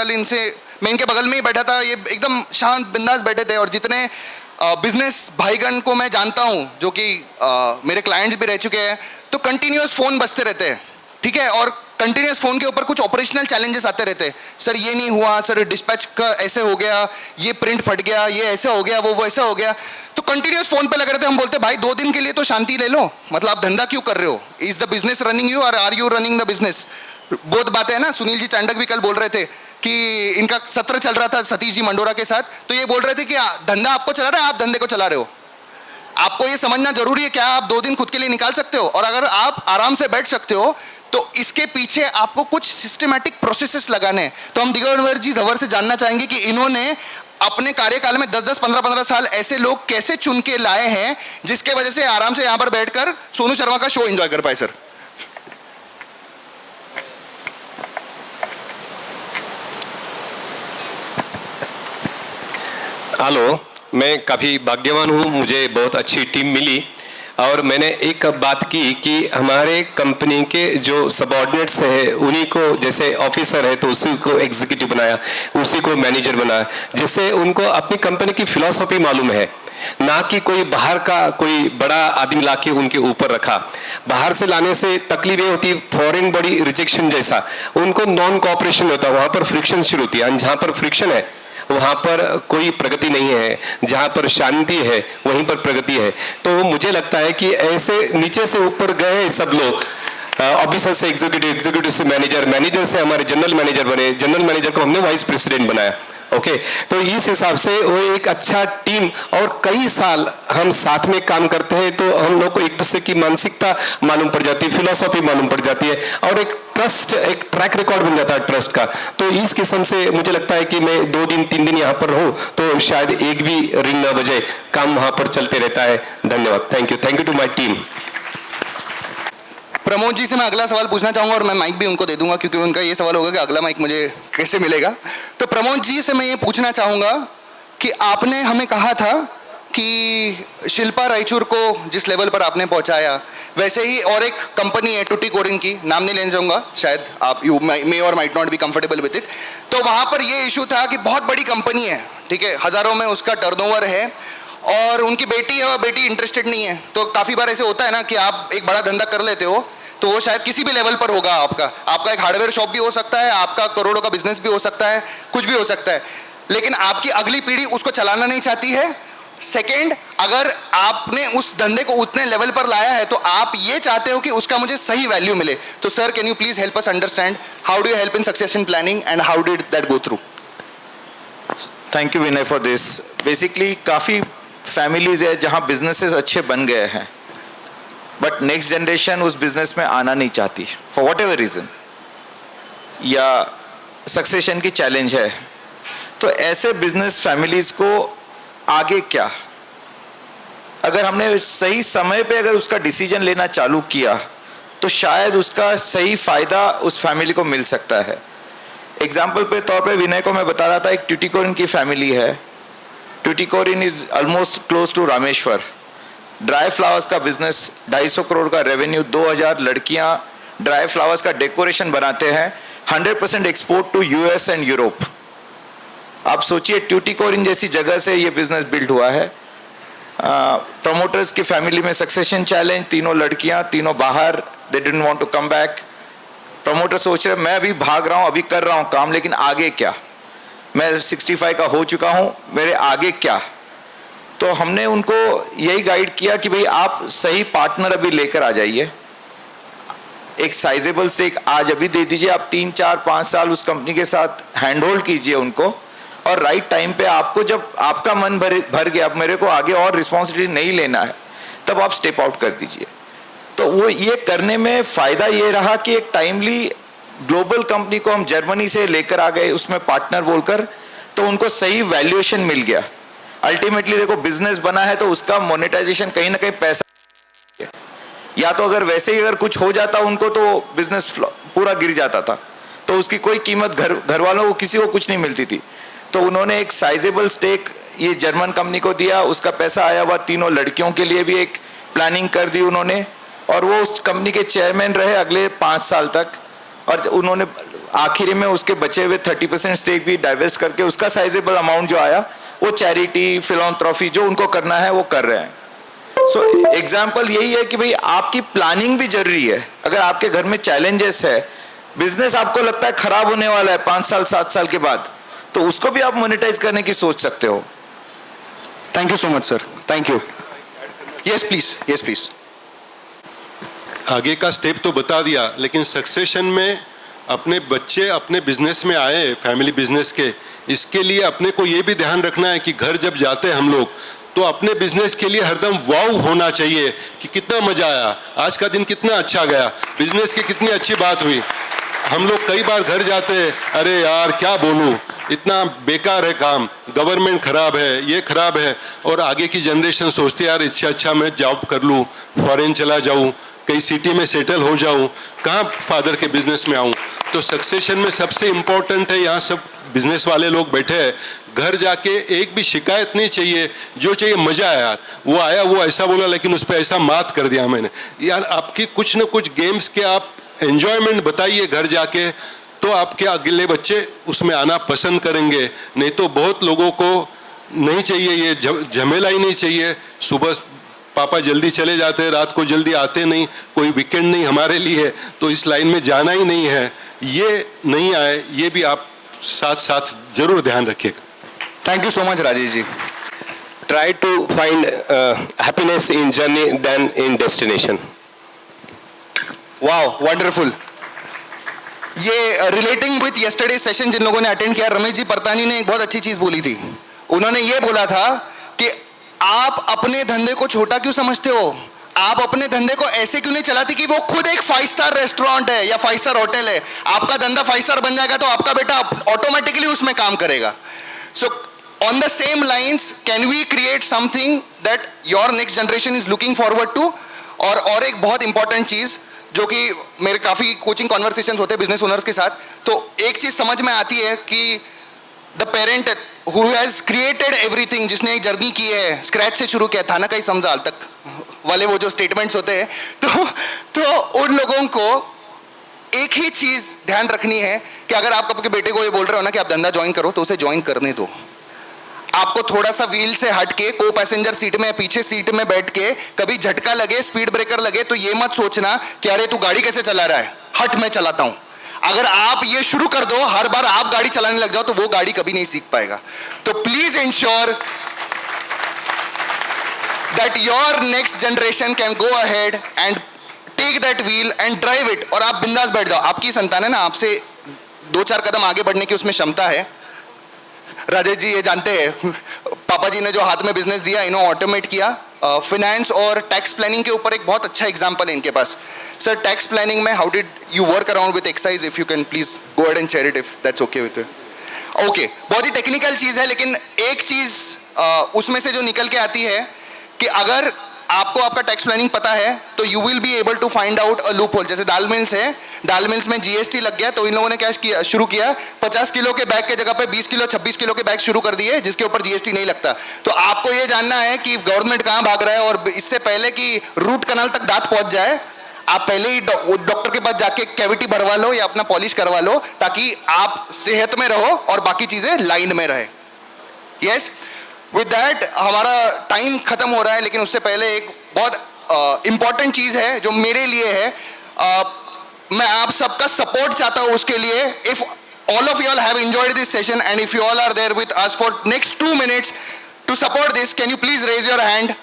इनके बगल में ही बैठा था, ये एकदम शांत बिंदास बैठे थे, और जितने बिजनेस भाईगण को मैं जानता हूँ जो कि मेरे क्लाइंट्स भी रह चुके हैं, तो कंटिन्यूस फ़ोन बजते रहते हैं, ठीक है, और कंटिन्यूस फ़ोन के ऊपर कुछ ऑपरेशनल चैलेंजेस आते रहते हैं। सर ये नहीं हुआ, सर डिस्पैच का ऐसे हो गया, ये प्रिंट फट गया, ये ऐसे हो गया, वो ऐसा हो गया। तो कंटिन्यूस फ़ोन पे लगे रहते हैं। हम बोलते भाई 2 दिन के लिए तो शांति ले लो, मतलब आप धंधा क्यों कर रहे हो? Is the business running you और are you running the business? बहुत बातें हैं ना। सुनील जी चांडक भी कल बोल रहे थे कि इनका सत्र चल रहा था सतीश जी मंडोरा के साथ, तो ये बोल रहे थे कि धंधा आपको चला रहा है, आप धंधे को चला रहे हो। आपको ये समझना जरूरी है, क्या आप 2 दिन खुद के लिए निकाल सकते हो? और अगर आप आराम से बैठ सकते हो तो इसके पीछे आपको कुछ सिस्टमैटिक प्रोसेसेस लगाने हैं। तो हम दिगंबर जी जवर से जानना चाहेंगे कि इन्होंने अपने कार्यकाल में 10-10, 15-15 साल ऐसे लोग कैसे चुन के लाए हैं जिसके वजह से आराम से यहाँ पर बैठकर सोनू शर्मा का शो एंजॉय कर पाए। सर हेलो, मैं काफ़ी भाग्यवान हूँ, मुझे बहुत अच्छी टीम मिली। और मैंने एक बात की कि हमारे कंपनी के जो सबऑर्डिनेट्स है उन्हीं को, जैसे ऑफिसर है तो उसी को एग्जीक्यूटिव बनाया, उसी को मैनेजर बनाया, जिससे उनको अपनी कंपनी की फिलॉसफी मालूम है, ना कि कोई बाहर का कोई बड़ा आदमी लाके उनके ऊपर रखा। बाहर से लाने से तकलीफ ये होती, फॉरेन बड़ी रिजेक्शन जैसा, उनको नॉन कोऑपरेशन होता है, वहाँ पर फ्रिक्शन शुरू होती है। जहाँ पर फ्रिक्शन है वहाँ पर कोई प्रगति नहीं है, जहाँ पर शांति है वहीं पर प्रगति है। तो मुझे लगता है कि ऐसे नीचे से ऊपर गए सब लोग, ऑफिसर से एग्जीक्यूटिव, एग्जीक्यूटिव से मैनेजर, मैनेजर से हमारे जनरल मैनेजर बने, जनरल मैनेजर को हमने वाइस प्रेसिडेंट बनाया। ओके, तो इस हिसाब से वो एक अच्छा टीम, और कई साल हम साथ में काम करते हैं तो हम लोग को एक दूसरे की मानसिकता मालूम पड़ जाती है, फिलॉसफी मालूम पड़ जाती है, और एक ट्रस्ट, एक ट्रैक रिकॉर्ड बन जाता है ट्रस्ट का। तो इस किस्म से मुझे लगता है कि मैं 2 दिन 3 दिन यहाँ पर रहूँ तो शायद एक भी रिंग ना बजे, काम वहाँ पर चलते रहता है। धन्यवाद, thank you to my team. Pramod ji से मैं अगला सवाल पूछना चाहूंगा, और मैं माइक भी उनको दे दूंगा क्योंकि उनका ये सवाल होगा कि अगला माइक मुझे कैसे मिलेगा। तो प्रमोद जी से मैं ये पूछना चाहूंगा कि आपने हमें कहा था कि शिल्पा रायचूर को जिस लेवल पर आपने पहुंचाया, वैसे ही और एक कंपनी है टूटीकोरिन की, नाम नहीं लेना चाहूंगा, शायद आप यू मे और might not be comfortable with it. तो वहां पर ये इशू था कि बहुत बड़ी कंपनी है, ठीक है, हजारों में उसका टर्नओवर है, और उनकी बेटी है और बेटी इंटरेस्टेड नहीं है। तो काफ़ी बार ऐसे होता है ना कि आप एक बड़ा धंधा कर लेते हो तो वो शायद किसी भी लेवल पर होगा, आपका एक हार्डवेयर शॉप भी हो सकता है, आपका करोड़ों का बिजनेस भी हो सकता है, कुछ भी हो सकता है, लेकिन आपकी अगली पीढ़ी उसको चलाना नहीं चाहती है। सेकेंड, अगर आपने उस धंधे को उतने लेवल पर लाया है तो आप ये चाहते हो कि उसका मुझे सही वैल्यू मिले। तो sir, can you please help us understand how do you help in succession planning and how did that go through? Thank you Vinay for this. Basically काफ़ी फैमिलीज है जहाँ बिजनेसेस अच्छे बन गए हैं, बट नेक्स्ट जनरेशन उस business में आना नहीं चाहती फॉर वॉट एवर रीज़न, या सक्सेशन की चैलेंज है। तो ऐसे बिजनेस फैमिलीज को आगे क्या, अगर हमने सही समय पे अगर उसका डिसीजन लेना चालू किया तो शायद उसका सही फ़ायदा उस फैमिली को मिल सकता है। एग्जाम्पल पे तौर पे विनय को मैं बता रहा था, एक ट्यूटीकोरिन की फैमिली है। Tuticorin is almost close to Rameshwar. Dry flowers का बिजनेस, 250 करोड़ का रेवेन्यू, 2000 लड़कियां ड्राई फ्लावर्स का डेकोरेशन बनाते हैं, 100% export to US and Europe. आप सोचिए, ट्यूटीकोरिन जैसी जगह से ये बिजनेस बिल्ड हुआ है। प्रमोटर्स की फैमिली में सक्सेशन चैलेंज, तीनों लड़कियां, तीनों बाहर, they didn't want to come back. Promoter सोच रहे मैं अभी भाग रहा हूं, अभी कर रहा हूं काम, लेकिन आगे क्या, मैं 65 का हो चुका हूं, मेरे आगे क्या। तो हमने उनको यही गाइड किया कि भाई आप सही पार्टनर अभी लेकर आ जाइए, एक साइजेबल स्टेक आज अभी दे दीजिए, आप 3, 4, 5 साल उस कंपनी के साथ हैंड होल्ड कीजिए उनको, और राइट टाइम पे आपको जब आपका मन भर गया, अब मेरे को आगे और रिस्पॉन्सिबिलिटी नहीं लेना है, तब आप स्टेप आउट कर दीजिए। तो वो ये करने में फ़ायदा ये रहा कि एक टाइमली ग्लोबल कंपनी को हम जर्मनी से लेकर आ गए उसमें पार्टनर बोलकर, तो उनको सही वैल्यूएशन मिल गया। अल्टीमेटली देखो, बिजनेस बना है तो उसका मोनेटाइजेशन कहीं ना कहीं पैसा, या तो अगर वैसे ही अगर कुछ हो जाता उनको तो बिजनेस पूरा गिर जाता था, तो उसकी कोई कीमत घर वालों को किसी को कुछ नहीं मिलती थी। तो उन्होंने एक साइजेबल स्टेक ये जर्मन कंपनी को दिया, उसका पैसा आया हुआ, तीनों लड़कियों के लिए भी एक प्लानिंग कर दी उन्होंने, और वो उस कंपनी के चेयरमैन रहे अगले 5 साल तक। और उन्होंने आखिर में उसके बचे हुए 30% स्टेक भी डाइवेस्ट करके उसका साइजेबल अमाउंट जो आया वो चैरिटी, फिलॉन्थ्रॉफी जो उनको करना है वो कर रहे हैं। सो एग्जाम्पल यही है कि भाई आपकी प्लानिंग भी जरूरी है। अगर आपके घर में चैलेंजेस है, बिजनेस आपको लगता है खराब होने वाला है 5 साल 7 साल के बाद, तो उसको भी आप मोनेटाइज करने की सोच सकते हो। Thank you so much sir, thank you. Yes please, yes please. आगे का स्टेप तो बता दिया, लेकिन सक्सेशन में अपने बच्चे अपने बिजनेस में आए, फैमिली बिजनेस के, इसके लिए अपने को ये भी ध्यान रखना है कि घर जब जाते हैं हम लोग तो अपने बिजनेस के लिए हरदम वाव होना चाहिए कि कितना मजा आया, आज का दिन कितना अच्छा गया, बिजनेस की कितनी अच्छी बात हुई। हम लोग कई बार घर जाते हैं, अरे यार क्या बोलूं, इतना बेकार है काम, गवर्नमेंट खराब है, ये खराब है, और आगे की जनरेशन सोचती है यार इससे अच्छा मैं जॉब कर लूं, फॉरेन चला जाऊं, कहीं सिटी में सेटल हो जाऊं, कहाँ फादर के बिजनेस में आऊं। तो सक्सेशन में सबसे इम्पोर्टेंट है, यहाँ सब बिजनेस वाले लोग बैठे हैं, घर जाके एक भी शिकायत नहीं चाहिए, जो चाहिए मजा आया यार, वो आया वो ऐसा बोला लेकिन उस पर ऐसा मात कर दिया मैंने। यार आपकी कुछ न कुछ गेम्स के आप एंजॉयमेंट बताइए घर जाके, तो आपके अगले बच्चे उसमें आना पसंद करेंगे। नहीं तो बहुत लोगों को नहीं चाहिए ये झमेला ही नहीं चाहिए। सुबह पापा जल्दी चले जाते हैं, रात को जल्दी आते नहीं, कोई वीकेंड नहीं हमारे लिए, तो इस लाइन में जाना ही नहीं है, ये नहीं आए, ये भी आप साथ साथ जरूर ध्यान रखिएगा। Thank you so much Rajesh ji. Try to find happiness in journey than in destination. Wow wonderful. ये रिलेटिंग विथ यस्टरडे सेशन जिन लोगों ने अटेंड किया, रमेश जी परतानी ने एक बहुत अच्छी चीज बोली थी। उन्होंने ये बोला था कि आप अपने धंधे को छोटा क्यों समझते हो, आप अपने धंधे को ऐसे क्यों नहीं चलाते कि वो खुद एक 5 स्टार रेस्टोरेंट है या 5 स्टार होटल है। आपका धंधा 5 स्टार बन जाएगा तो आपका बेटा ऑटोमेटिकली उसमें काम करेगा। सो on the same lines, can we create something that your next generation is looking forward to? और एक बहुत इंपॉर्टेंट चीज जो कि मेरे काफी कोचिंग कॉन्वर्सेशंस होते हैं बिजनेस ओनर्स के साथ, तो एक चीज समझ में आती है कि the parent who has created everything, जिसने एक जर्नी की है, स्क्रैच से शुरू किया, था ना कहीं समझा हाल तक वाले वो जो स्टेटमेंट्स होते हैं, तो उन लोगों को एक ही चीज ध्यान रखनी है कि अगर आप आपके बेटे को ये बोल रहे हो ना कि आप धंधा ज्वाइन करो, तो उसे ज्वाइन करने दो। आपको थोड़ा सा व्हील से हट के को पैसेंजर सीट में, पीछे सीट में बैठ के कभी झटका लगे, स्पीड ब्रेकर लगे, तो ये मत सोचना कि अरे तू गाड़ी कैसे चला रहा है, हट मैं चलाता हूं। अगर आप ये शुरू कर दो, हर बार आप गाड़ी चलाने लग जाओ, तो वो गाड़ी कभी नहीं सीख पाएगा। तो please ensure that your next generation can go ahead and take that wheel and drive it, और आप बिंदास बैठ जाओ। आपकी संतान है ना, आपसे 2-4 कदम आगे बढ़ने की उसमें क्षमता है। राजेश जी ये जानते हैं, पापा जी ने जो हाथ में बिजनेस दिया, इन्होंने ऑटोमेट किया। फाइनेंस और टैक्स प्लानिंग के ऊपर एक बहुत अच्छा एग्जांपल है इनके पास। सर टैक्स प्लानिंग में how did you work around with excise, if you can please go ahead and share it if that's okay with. Okay, बहुत ही टेक्निकल चीज है, लेकिन एक चीज उसमें से जो निकल के आती है कि अगर आपको आपका टैक्स प्लानिंग पता है तो you will be able to find out a loophole. जैसे दाल मिल्स है, दाल मिल्स में जीएसटी लग गया, तो इन लोगों ने क्या किया, शुरू किया 50 किलो के बैग के जगह पे 20 किलो 26 किलो के बैग शुरू कर दिए, जिसके ऊपर जीएसटी नहीं लगता। तो आपको ये जानना है कि गवर्नमेंट कहाँ भाग रहा है, और इससे पहले कि रूट कनाल तक दांत पहुंच जाए, आप पहले ही डॉक्टर के पास जाके कैविटी भरवा लो या अपना पॉलिश करवा लो, ताकि आप सेहत में रहो और बाकी चीजें लाइन में रहे। यस, विद दैट हमारा टाइम खत्म हो रहा है, लेकिन उससे पहले एक बहुत इंपॉर्टेंट चीज है जो मेरे लिए है। मैं आप सबका सपोर्ट चाहता हूं उसके लिए। If all of you all have enjoyed this session and if you all are there with us for next 2 minutes to support this, can you please raise your hand?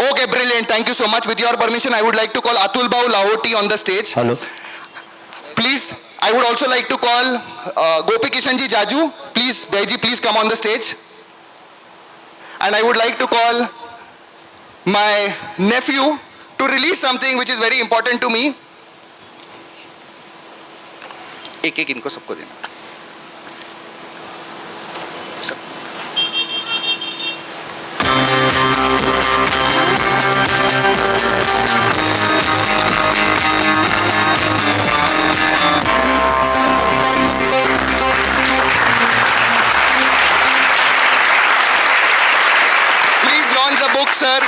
Okay, brilliant. Thank you so much. With your permission, I would like to call Atul Bhau Lahoti on the stage. Hello. Please, I would also like to call Gopi Kishan ji Jaju. Please, Bhaiji, please come on the stage. And I would like to call my nephew to release something which is very important to me. एक इनको सबको देना। Please launch the book, sir.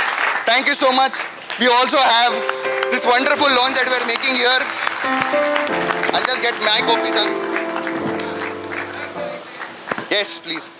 Thank you so much. We also have this wonderful launch that we are making here. I'll just get my copy done. Yes, please.